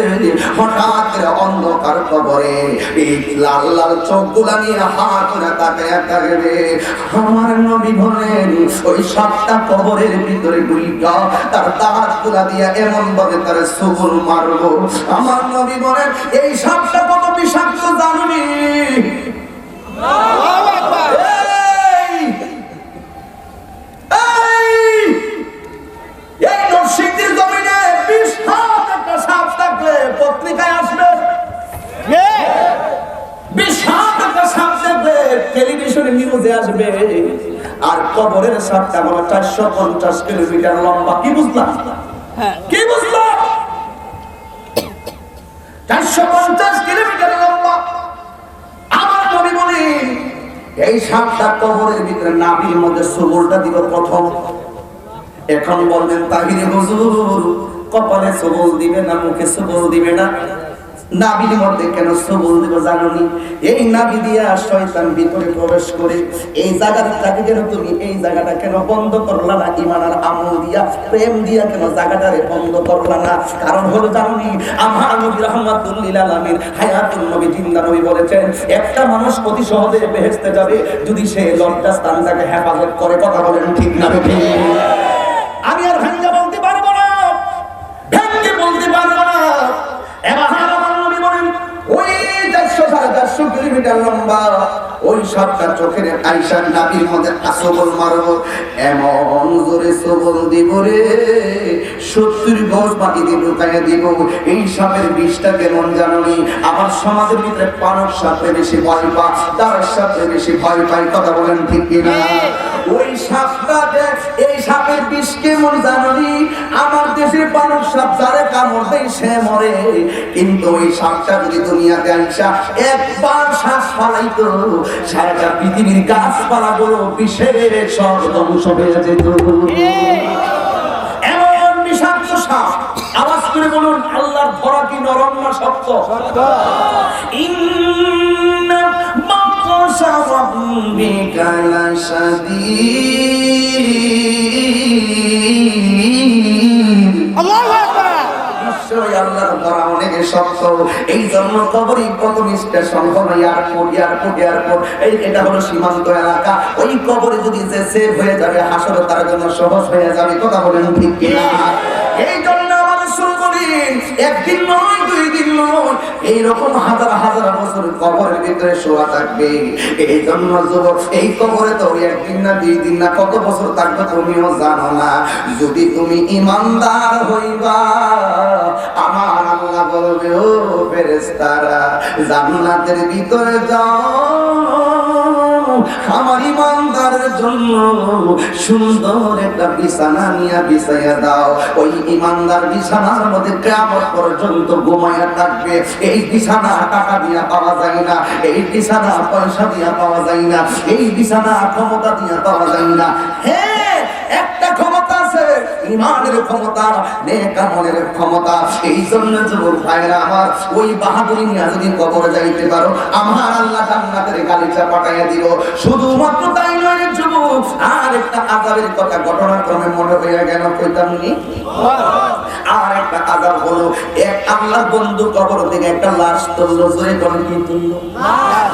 হঠাৎ করে অন্ধকার কবরে এই লাল লাল চোখগুলা নিয়ে হাত করে তাকায় থাকবে আমার নবী বলেন ওই সাতটা কবরের ভিতরে ঢুইকা তার দাঁতগুলা দিয়া এমন ভাবে তার সুবুল মারবো আমার নবী বলেন এই সাতটা কত বিষাক্ত জানবি আল্লাহু আকবার এই নরসিংদীর জমিনে 20 হাত একটা সাপ থাকলে পত্রিকায় আসবে 20 হাত একটা সাপ থাকলে টেলিভিশনে নিউজে আসবে আর কবরের সাপটা হলো 450 কিলোমিটার লম্বা কি বুঝলাম কি বুঝলাম 450 কিলোমিটার লম্বা আমার নবী বলেন এই সাপটা কবরের ভিতরে নাভির মধ্যে সুবুলটা দিব প্রথম এখন বলবেন তাহিরে হুজুর কপালে সবল দিবে না মুখে সবল দিবে না নাভির মধ্যে কেন সবল দিব জানোনি এই নাভি দিয়া শয়তান ভিতরে প্রবেশ করে এই জায়গাটাকে কেন তুমি এই জায়গাটা কেন বন্ধ করলা না ঈমান আর আমল দিয়া প্রেম দিয়া কেন জায়গাটারে বন্ধ করলা না কারণ হলো জানোনি আমার নবী রাহমাতুল লিল আলামিন হায়াতুন নবী জিন্দা নবী বলেছেন একটা মানুষ অতি সহজে বেহেশতে যাবে যদি সে লজ্জাস্থানটাকে হেফাজত করে কথা বলেন ঠিক না ঠিক আমি আর ভেঙ্গে বলতে পারবো না এবার আমার নবী বলেন ওই 450 কিলোমিটার লম্বা ওই সাতটা চোখের আয়েশার নাভির মধ্যে আসবল মারবো এমন জোরে সবল দিব রে 70 গজ মাটিতে ঢুকাইয়া দিব এই সাপের বিষটা কেমন জানোনি আমার সমাজের ভিতরে পানক সাপে বেশি ভয় পা তার সাপে বেশি ভয় পাই কথা বলেন ঠিক কিনা ওই সাপটাতে এই সাপের বিষ কেমন জানোনি আমার দেশের পানক সাপ যারে কামড় দেয় সে মরে কিন্তু ওই সাপটা যদি দুনিয়াতে আইসা একবার শ্বাস ফালাইতো সারা পৃথিবীর গাছপালা গুলো বিষের সব ধ্বংস হয়ে যেত এমন বিষাক্ত সাপ আওয়াজ করে বলুন আল্লাহর ধরা কি নরম না শক্ত ইন্না বাতশা রাব্বিকা লাশাদীদ আল্লাহু আকবার নিশ্চয়ই আল্লাহর ধরা অনেক শক্ত এই জন্য কবরই প্রথম স্টেশন হলো এয়ারপোর্ট এই এটা হলো সীমান্ত এলাকা ওই কবরে যদি যে সেভ হয়ে যাবে হাসর তার জন্য সহজ হয়ে যাবে কথা বলেন ঠিক কিনা এই জন্য আমার রাসূল বলেন একদিন নয় দুই দিন নয় এইরকম হাজার হাজার বছর কবরের ভিতরে শোয়া থাকবে এই জন্য যুবক এই কবরে তো একদিন না দুই দিন না কত বছর থাকবে তুমিও জানো না যদি তুমি ঈমানদার হইবা আমার আল্লাহ বলবে ও ফেরেশতারা জান্নাতের ভিতরে যাও আমার ইমানদারের জন্য সুন্দর একটা বিছানা নিয়ে বিছাইয়া দাও। ওই ইমানদার বিছানার মধ্যে কিয়ামত পর্যন্ত ঘুমাইয়া থাকবে। এই বিছানা টাকা দিয়া পাওয়া যায় না, এই বিছানা পয়সা দিয়া পাওয়া যায় না, এই বিছানা ক্ষমতা দিয়া পাওয়া যায় না। হ্যাঁ, একটা ক্ষমতা আছে, ইমানের ক্ষমতা, নেক আমলের ক্ষমতা। এই জন্য যুবক ভাইরা আমার, ওই বাহাদুরি নিয়ে যদি কবরে যাইতে পারো, আমার আল্লাহ জান্নাতের গালিচা পাঠাইয়া দিব। শুধুমাত্র তাই নয় যুবক, আর একটা আযাবের কথা ঘটনাক্রমে মনে হইয়া গেল, কইতাম নি? আর একটা আযাব হলো, এক আল্লাহর বন্ধু কবর থেকে একটা লাশ তুললো। জোরে কোন কি তুললো?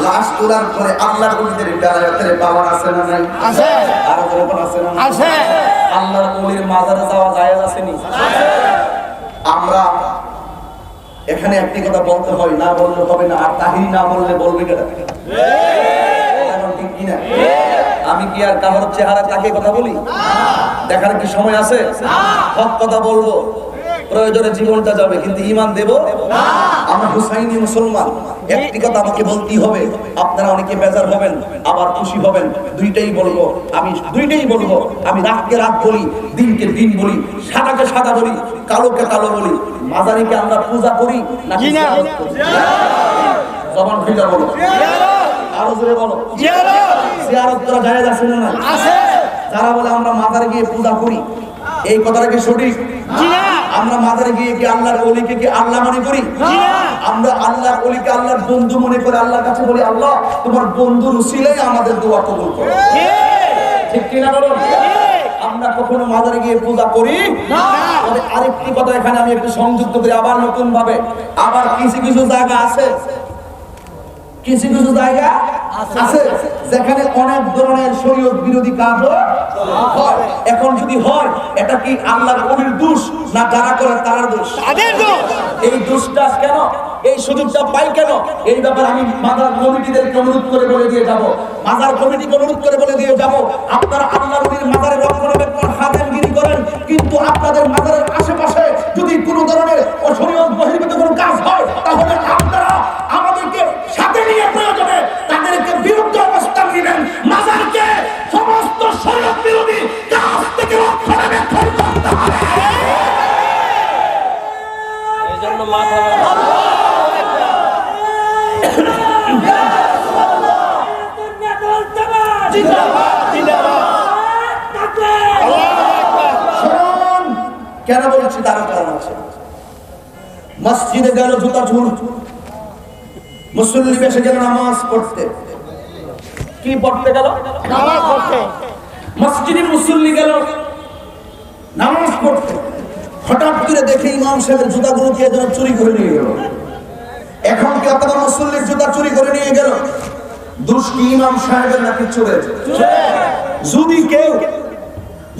লাশ তোলার পরে আল্লাহর বন্ধুদের বেলায়েতের পাওয়ার আছে না নাই? আছে। আর জোরে কোন আছে না? আছে। আল্লাহর ওলির মাজারে যাওয়া জায়েজ আছে নি? আমরা এখানে একটি কথা বলতে হয়, না বললে হবে না। আর তাহির না বললে বলবে কেন? ঠিক কিনা? আমি কি আর কারোর চেহারা তাকে কথা বলি? দেখার কি সময় আছে? হক কথা বলবো, প্রয়োজনে জীবনটা যাবে, কিন্তু ঈমান দেব না। আমরা হুসাইনি মুসলমান, একটি কথা আমাকে বলতেই হবে। আপনারা অনেকে বেজার হবেন, আবার খুশি হবেন, দুইটাই বলবো। আমি দুইটাই বলবো। আমি রাতকে রাত বলি, দিনকে দিন বলি, সাদাকে সাদা বলি, কালোকে কালো বলি। মাজারিকে আমরা পূজা করি নাকি না? জবান খুলে বলো, আরো জোরে বলো। জিয়ারত করা জায়েজ আছে না না? আছে। যারা বলে আমরা মাজারে গিয়ে পূজা করি, এই কথাটা কি সঠিক? আমরা মাজারে গিয়ে কি আল্লাহর ওলিকে কি আল্লাহ মনে করি? আমরা আল্লাহর ওলিকে আল্লাহর বন্ধু মনে করে আল্লাহর কাছে বলি, আল্লাহ তোমার বন্ধুর উসিলায় আমাদের দোয়া কবুল করো। ঠিক কিনা বলুন? আমরা কখনো মাজারে গিয়ে পূজা করি না। তবে আরেকটি কথা এখানে আমি একটু সংযুক্ত করি, আবার নতুন ভাবে। আবার কিছু কিছু জায়গা আছে, কিছু কিছু জায়গা আছে যেখানে অনেক ধরনের শরীয়ত বিরোধী কাজ হয়। এখন যদি হয়, এটা কি আল্লাহর ওলির দোষ না যারা করে তার দোষ? তাদের দোষ। এই দোষটা কেন, এই সুযোগটা পাই কেন? এই ব্যাপারে আমি মাজার কমিটিদেরকে অনুরোধ করে বলে দিয়ে যাব, মাজার কমিটিকে অনুরোধ করে বলে দিয়ে যাব, আপনারা আল্লাহর ওলির মাজারে রক্ষণাবেক্ষণ খাদেমগিরি করেন, কিন্তু আপনাদের মাজারের আশেপাশে যদি কোনো ধরনের অশরীয়ত বহির্ভূত কোনো কাজ হয়, তাহলে আপনারা আমাদেরকে সাথে নিয়ে প্রয়োজনে তাদেরকে বিরুদ্ধে অবস্থান নেবেন। মাজারকে সমস্ত শরীয়ত বিরোধী কাজ থেকে রক্ষণাবেক্ষণ করতে হবে। এই জন্য মাথা কেন বলছি, তার কারণ আছে। মসজিদে গেল জুতা ঝুল, মুসল্লি বেশে গেল নামাজ পড়তে। কি পড়তে গেল? নামাজ পড়তে। মসজিদে মুসল্লি গেল নামাজ পড়তে, হঠাৎ করে দেখে ইমাম সাহেবের জুতাগুলো কে যেন চুরি করে নিয়ে গেল। এখন কি অথবা মুসল্লির জুতা চুরি করে নিয়ে গেল, দোষ কি ইমাম সাহেবের নাকি চোরের?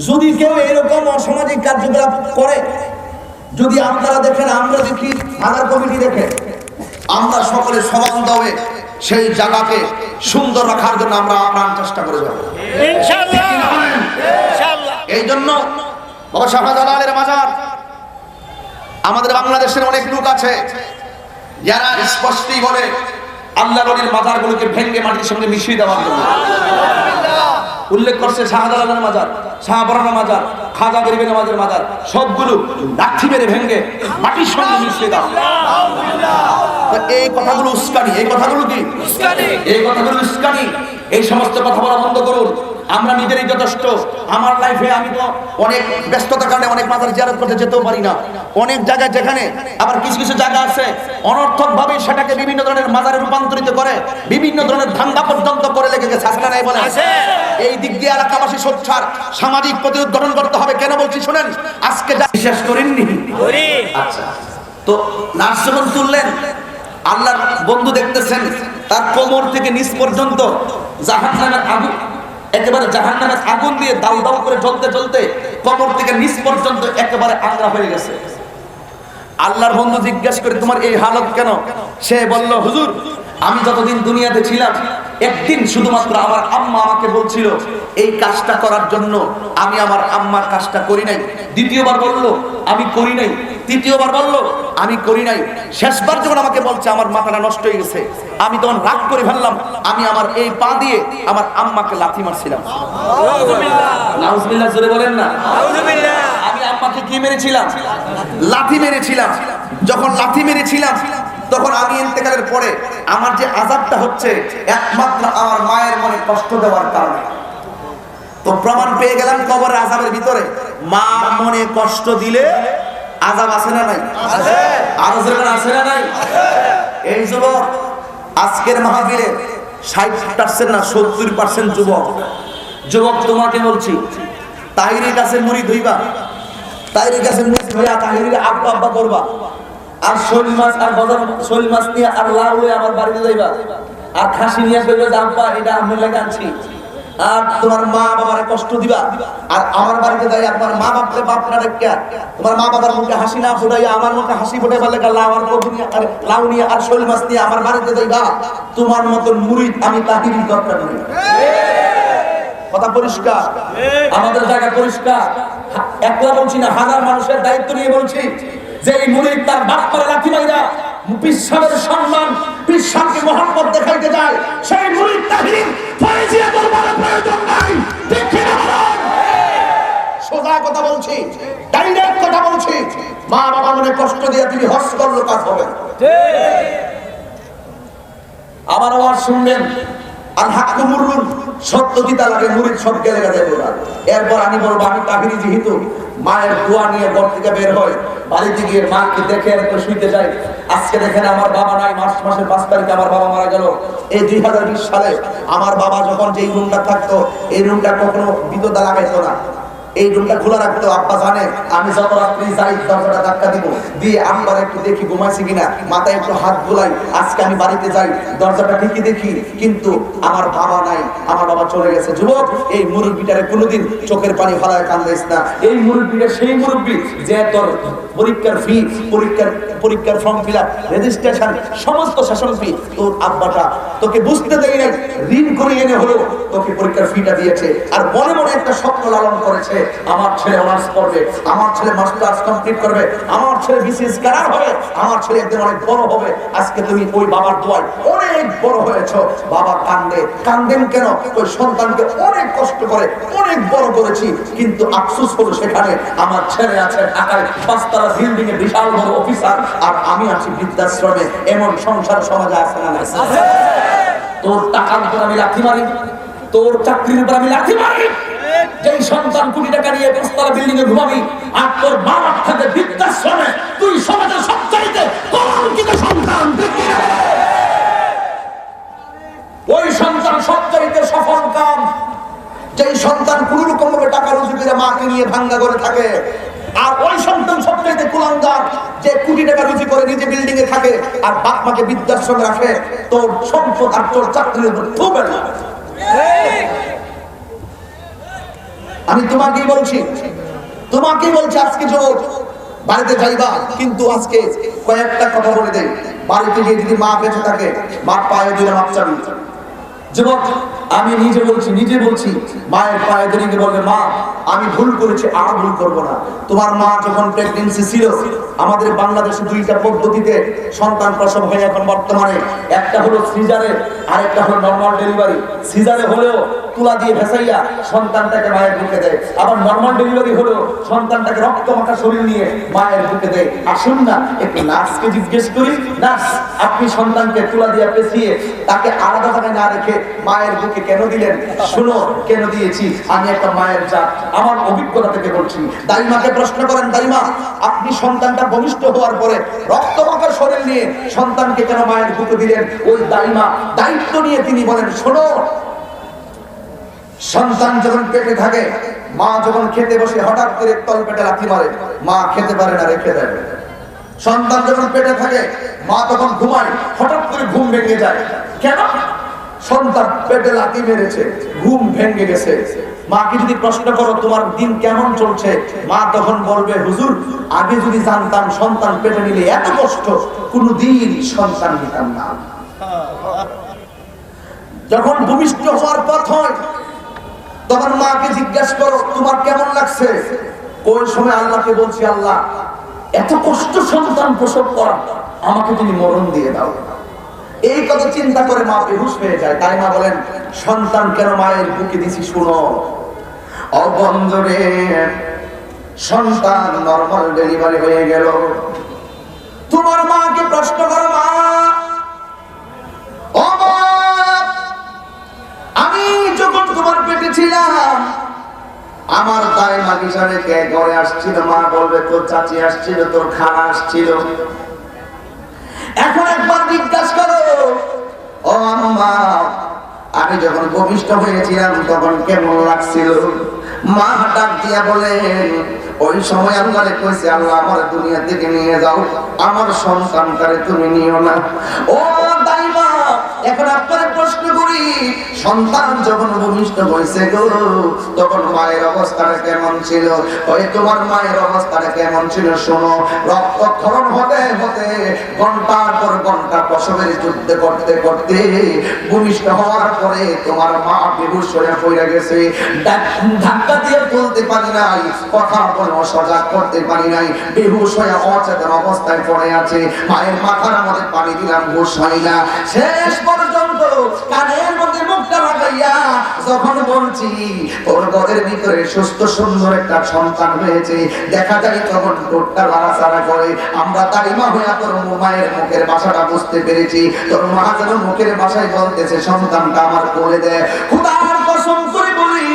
যদি কেউ এরকম অসামাজিক কার্যকলাপ করে, যদি আপনারা দেখেন, আমরা দেখি, মাজার কমিটি দেখে, আমরা সকলে সমানভাবে সেই জায়গাকে সুন্দর রাখার জন্য আমরা আপ্রাণ চেষ্টা করে যাব ইনশাআল্লাহ। এই জন্য বাবা শাহজালালের মাজার, আমাদের বাংলাদেশের অনেক লোক আছে যারা স্পষ্টই বলে আল্লাহর ওলির মাজারগুলোকে ভেঙে মাটির সঙ্গে মিশিয়ে দেওয়ার জন্য উল্লেখ করছে। শাহজালালের মাজার, শাহবরানের মাজার, খাজা গরিবের মাজার, সবগুলো লাঠি মেরে ভেঙে মাটির সঙ্গে মিশিয়ে দাও। এই কথাগুলো উস্কানি, এই কথাগুলো কি এই কথাগুলো উস্কানি। এই সমস্ত কথা বলা বন্ধ করুন। আমরা নিজেরই যথেষ্ট। আমার লাইফে আমি তো অনেক ব্যস্ততার কারণে অনেক মাজার জিয়ারত করতে যেতেও পারি না। অনেক জায়গায় যেখানে আবার কিছু কিছু জায়গা আছে অনর্থক ভাবে সেটাকে বিভিন্ন ধরনের মাজারে রূপান্তরিত করে, বিভিন্ন ধরনের ধান্দা পর্যন্ত করে লেগে গেছে। আসলে নাই বলে এই দিক দিয়ে এলাকাবাসী সোচ্চার, সামাজিক প্রতিরোধ গঠন করতে হবে। কেন বলছি শুনেন, আজকে বিশ্বাস করেননি? আচ্ছা, তো লাশ যখন তুললেন, আল্লাহর বন্ধু দেখতেছেন তার কোমর থেকে নিচ পর্যন্ত জাহান্নামের আগুন, একেবারে জাহান্নামের আগুন দিয়ে দাউ দাউ করে জ্বলতে জ্বলতে কোমর থেকে নিচ পর্যন্ত একেবারে আংরা হয়ে গেছে। আল্লাহর বন্ধু জিজ্ঞাসা করে, তোমার এই হালত কেন? সে বলল, হুজুর, আমি যতদিন দুনিয়াতে ছিলাম, একদিন শুধুমাত্র আমার আম্মা আমাকে বলছিল এই কাজটা করার জন্য, আমি আমার আম্মার কাজটা করি নাই। দ্বিতীয়বার বলল আমি করি নাই। তৃতীয়বার বলল আমি করি নাই। শেষবার যখন আমাকে বলছে আমার মাথাটা নষ্ট হয়ে গেছে, আমি তখন রাগ করে ফেললাম, আমি আমার এই পা দিয়ে আমার আম্মাকে লাথি মারছিলাম। নাউজুবিল্লাহ, জোরে বলেন না। আমি আম্মাকে কি মেরেছিলাম? লাথি মেরেছিলাম। যখন লাথি মেরেছিলাম তখন আমি ইন্তেকালের পরে আমার যে আযাবটা হচ্ছে একমাত্র আমার মায়ের মনে কষ্ট দেওয়ার কারণে। তো প্রমাণ পেয়ে গেলাম কবরের আযাবের ভিতরে মা মনে কষ্ট দিলে আযাব আছে না নাই? আছে। আরো জোরে আছে না নাই? এই যুবক, আজকের মাহফিলে 60% না 70% যুবক। যুবক তোমাকে বলছি, তাহিরের কাছে মুড়ি ধুইবা, তাহিরের কাছে মুড়ি ধুইয়া তাহিরের আব্বা আব্বা করবা, আর শোল মাছ আর বাজার শোল মাছ নিয়ে আর লাউ হয়ে আমার বাড়িতে যাইবা, আর খাসি নিয়ে কইবা যে আব্বা এটা আমি লাগে আনছি, আর তোমার মা বাবারে কষ্ট দিবা। আর আমার বাড়িতে যাই আপনার মা বাপকে বাপনা ডাকিয়া তোমার মা বাবার মুখে হাসি না ফুটাইয়া আমার মুখে হাসি ফুটাইবার লাগা লাউ আর কবি নিয়ে আর লাউ নিয়ে আর শোল মাছ নিয়ে আমার বাড়িতে যাইবা। তোমার মতন মুরিদ আমি তাহিরি দরকার নেই। কথা পরিষ্কার, আমাদের জায়গা পরিষ্কার। একলা বলছি না, হাজার মানুষের দায়িত্ব নিয়ে বলছি যে এই মুরিদ তার বাপ করে লাথি মাইরা পিসাবের সম্মান, পিসাবকে মহব্বত দেখাইতে যায়, সেই মুরিদ তাহিরি ফরিজিয়া দরবারে প্রয়োজন নাই। ঠিক কি না বলেন? সোজা কথা বলছি, ডাইরেক্ট কথা বলছি। মা বাবা মনে কষ্ট দিয়ে তুমি হজ করলে কাজ হবে না। আমার আওয়াজ শুনবেন, আর হাক্কু মুররুন, সত্য দিতা লাগে মুরিদ সব গেলে গেছে বলা। এরপর আমি বলবো আমি তাহিরি যেহেতু মায়ের দোয়া নিয়ে ঘর থেকে বের হয়, বাড়িতে গিয়ে মাকে দেখে একটু শুইতে যাই। আজকে দেখেন আমার বাবা নাই, মাসের 5 তারিখে আমার বাবা মারা গেল। এই 2020 সালে আমার বাবা যখন যেই রুমটা থাকতো, এই রুমটা কখনো বিদ্যুৎ লাগাইতো না, এই রুমটা খোলা রাখতো। আব্বা জানে আমি যত রাত্রি যাই দরজাটা ধাক্কা দিব, দিয়ে আব্বার একটু দেখি ঘুমাইছি কিনা, মাথায় একটু হাত বুলাই। আজকে আমি বাড়িতে যাই, দরজাটা ঠিকই দেখি, কিন্তু আমার বাবা নাই, আমার বাবা চলে গেছে। যুবক, এই মুরব্বিটারে কোনোদিন চোখের পানি ফেলায় কান্দাইস না। এই মুরব্বিটা সেই মুরব্বি যে তোর পরীক্ষার ফি, পরীক্ষার ফর্ম ফিল আপ, রেজিস্ট্রেশন, সমস্ত সেশন ফি তোর আব্বাটা তোকে বুঝতে দেয় নাই, ঋণ করে এনে হলো তোকে পরীক্ষার ফিটা দিয়েছে। আর মনে মনে একটা স্বপ্ন লালন করেছে, আমার ছেলে অনার্স করবে, আমার ছেলে মাস্টার্স কমপ্লিট করবে, আমার ছেলে বিসিএস ক্যাডার হবে, আমার ছেলে একদিন অনেক বড় হবে। আজকে তুমি ওই বাবার দোয়ায় অনেক বড় হয়েছো। বাবা কান্দে, কান্দেন কেন? ওই সন্তানকে অনেক কষ্ট করে অনেক বড় করেছি, কিন্তু আফসোস হলো সেখানে আমার ছেলে আছে ঢাকায় 5 তলা বিল্ডিং এ বিশাল বড় অফিসার, আর আমি আছি বৃদ্ধাশ্রমে। এমন সংসার সমাজে আছে না? আছে। তোর টাকার উপর আমি লাথি মারি, তোর চাকরির উপর আমি লাথি মারি। যেই সন্তান কোটি টাকা নিয়ে 5 তলা বিল্ডিং এ ঘুমাবি, আর তোর বাবা থাকে বৃদ্ধাশ্রমে, তুই সমাজের সবচাইতে কলঙ্কিত সন্তান। ওই সন্তান সবচাইতে সফল কাম, যেই সন্তান কোন রকম ভাবে টাকা রুজি করে মাকে নিয়ে ভাঙ্গা করে থাকে। আর ওই সন্তান সবচাইতে কুলাঙ্গার, যে কোটি টাকা রুজি করে নিজে বিল্ডিং এ থাকে আর বাপ মাকে বৃদ্ধাশ্রমে রাখে। তোর সম্পদ আর তোর চাকরির উপর থুবে না। আমি তোমাকেই বলছি আজকে যুবক বাড়িতে যাইবা, কিন্তু আজকে কয়েকটা কথা বলে দেই। বাড়িতে গিয়ে যদি মা বেঁচে থাকে, মা পায়ে দিলে মাপ চাবি। যুবক, আমি নিজে বলছি মায়ের পায়ে ধরে বলবে, মা আমি ভুল করেছি, আর ভুল করবো না। তোমার মা যখন প্রেগন্যান্সি ছিল, আমাদের বাংলাদেশে 2টা পদ্ধতিতে সন্তান প্রসব হয় এখন বর্তমানে। একটা হলো সিজারে, আর একটা হলো নরমাল ডেলিভারি। সিজারে হলেও তুলা দিয়ে ভেসাইয়া সন্তানটাকে মায়ের বুকে দেয়, আবার নরমাল ডেলিভারি হলেও সন্তানটাকে রক্ত মাখা শরীর নিয়ে মায়ের বুকে দেয়। আসুন না একটু নার্সকে জিজ্ঞেস করি, নার্স আপনি সন্তানকে তুলা দিয়ে পেঁচিয়ে তাকে আলাদা জায়গায় না রেখে মায়ের বুকে কেন দিলেন? শুনো কেন দিয়েছি, আমি একটা মায়ের জাত, আমার অভিজ্ঞতা থেকে বলছি। দাইমাকে প্রশ্ন করেন, দাইমা আপনি সন্তানটা ভূমিষ্ঠ হওয়ার পরে রক্তমাখা শরীর নিয়ে সন্তানকে কেন মায়ের বুকে দিলেন? ওই দাইমা দায়িত্ব নিয়ে তিনি বলেন, শোনো সন্তান যখন পেটে থাকে, মা যখন খেতে বসে হঠাৎ করে তল পেটে লাথি মারে, মা খেতে পারে না, রেখে দেয়। সন্তান যখন পেটে থাকে, মা তখন ঘুমায়, হঠাৎ করে ঘুম ভেঙে যায়। কেন? সন্তান পেটে লাথি মেরেছে, ঘুম ভেঙে গেছে। মাকে যদি প্রশ্ন করো তোমার দিন কেমন চলছে, মা তখন বলবে, হুজুর আগে যদি জানতাম সন্তান পেটে নিলে এত কষ্ট, কোনদিন সন্তান নিতাম না। যখন ভূমিষ্ঠ হওয়ার পথ হয়, তখন মাকে জিজ্ঞাসা করো তোমার কেমন লাগছে। কোন সময় আল্লাহকে বলছি, আল্লাহ এত কষ্ট সন্তান প্রসব করা, আমাকে তুমি মরণ দিয়ে দাও। এই কথা চিন্তা করে মা বেহুশ হয়ে যায়। তাই মা বলেন, সন্তান কেন মায়ের বুকে দিছি শুনো। অবন্ধরে সন্তান নরমাল ডেলিভারি হয়ে গেল। তোমার মাকে প্রশ্ন করো, মা ও মা, আমি যখন তোমার পেটে ছিলাম আমার তাই মা হিসাবে কে ঘরে আসছিল? মা বলবে তোর চাচি আসছিল, তোর খালা আসছিল। এখন একবার জিজ্ঞাসা করো, ও আম্মা, আমি যখন ভূমিষ্ঠ হয়েছিলাম তখন কেমন লাগছিল? মা ডাক দিয়া বলেন, ওই সময় আল্লাহরে কইছে, আল্লাহ আমার দুনিয়া থেকে নিয়ে যাও, আমার সন্তানটারে তুমি নিও না। ও দাইমা, এখন আপনারা প্রশ্ন করি, সন্তান যখন ভূমিষ্ঠ হয়েছে গো, তখন মায়ের অবস্থাটা কেমন ছিল? ওই তোমার মায়ের অবস্থাটা কেমন ছিল শোনো। রক্তক্ষরণ হতে হতে ঘন্টার পর ঘন্টা প্রসবের যুদ্ধ করতে করতে ভূমিষ্ঠ হওয়ার পরে তোমার মা বেহুশ হয়ে পড়ে গেছে। ধাক্কা দিয়ে তুলতে পারি নাই, কথা বলে সজাগ করতে পারি নাই, বেহুশ হয়ে অচেতন অবস্থায় পড়ে আছে। মায়ের মাথার মধ্যে পানি দিলাম, হুঁশ হয় না। শেষ পর্যন্ত কানের মধ্যে মুখটা লাগাইয়া যখন বলছি তোর ঘরের ভিতরে সুস্থ সুন্দর একটা সন্তান হয়েছে, দেখা যায় তখন ঠোঁটটা লাড়াচাড়া করে। আমরা তারিমা হইয়া তোর মায়ের মুখের ভাষাটা বুঝতে পেরেছি। তোর মা যেন মুখের ভাষায় বলতেছে, সন্তানটা আমার কোলে দেয়। খোদার কসম করে বলি,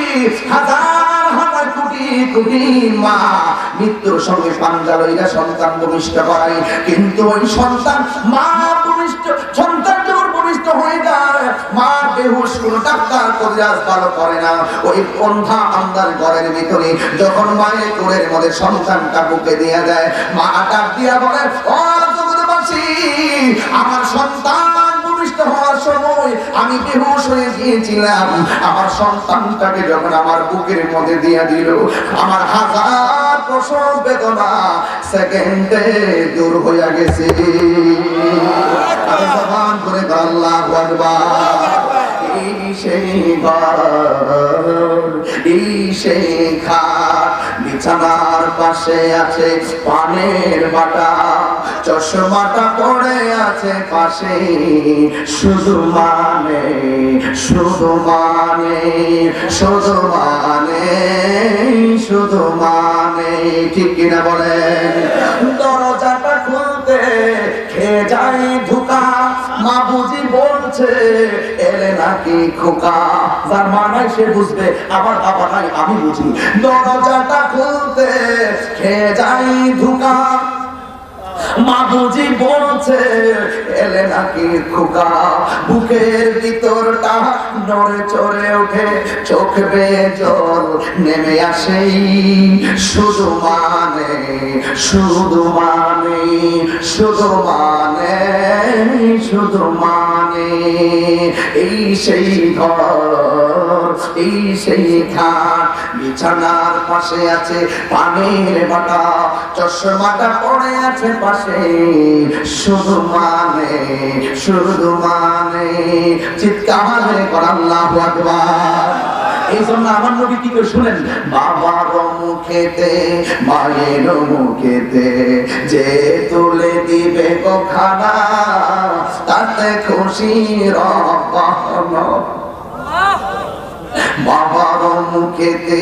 হাজার হাজার কোটি কোটি মা মৃত্যুর সঙ্গে পাঞ্জা লইয়া সন্তান ভূমিষ্ঠ করায়, কিন্তু ওই সন্তান মা ভূমিষ্ঠ সন্তান যখন ভূমিষ্ঠ হয়ে যায়, মা বেহুশ, কোন ডাক্তার কবিরাজ ভালো করে না। ওই অন্ধা আন্ধার ঘরের ভিতরে যখন মায়ের কোলের মধ্যে সন্তানটা বুকে দিয়ে দেয়, মা ডাক দিয়া বলে, ও জগৎবাসী, আমার সন্তান ভূমিষ্ঠ হওয়ার সময় আমি বেহুশ হয়ে গিয়েছিলাম। আমার সন্তানটাকে যখন আমার বুকের মধ্যে দিয়ে দিল, আমার হাজার প্রসব বেদনা সেকেন্ডে দূর হয়ে গেছে। আমি জবান করে আল্লাহু আকবার। এই সেই ঘর, এই সেই খাট, বিছানার পাশে আছে পানের বাটা, চশমাটা পড়ে আছে পাশে, শুধু মানে শুধু মানে শুধু মানে শুধু মানে, ঠিক কিনা বলেন? দরজাটা খুলতে খেয়ে যাই ধোকা, মা বুঝি বলছে এলে নাকি খোকা। যার মা নাই সে বুঝবে, আমার বাবা নাই আমি বুঝি। দরজাটা খুলতে খেয়ে যাই ধোকা, মা বুঝি বলছে এলে নাকি খোকা। বুকের ভিতরটা নড়ে চড়ে ওঠে, চোখ বেয়ে জল নেমে আসে, শুধু মানে শুধু মানে শুধু মানে শুধু মানে। এই সেই ঘর, এই সেই খাট, বিছানার পাশে আছে পানির বাটা, চশমাটা পড়ে আছে পাশে, শুধু মানে শুধু মানে। চিৎকার করে আল্লাহু আকবার। এই জন্য আমার নবী কি করে শুনেন, বাবার মুখেতে মায়ের মুখেতে যে তুলে দিবে গো খানা, তাতে খুশি রব বাবার মুখেতে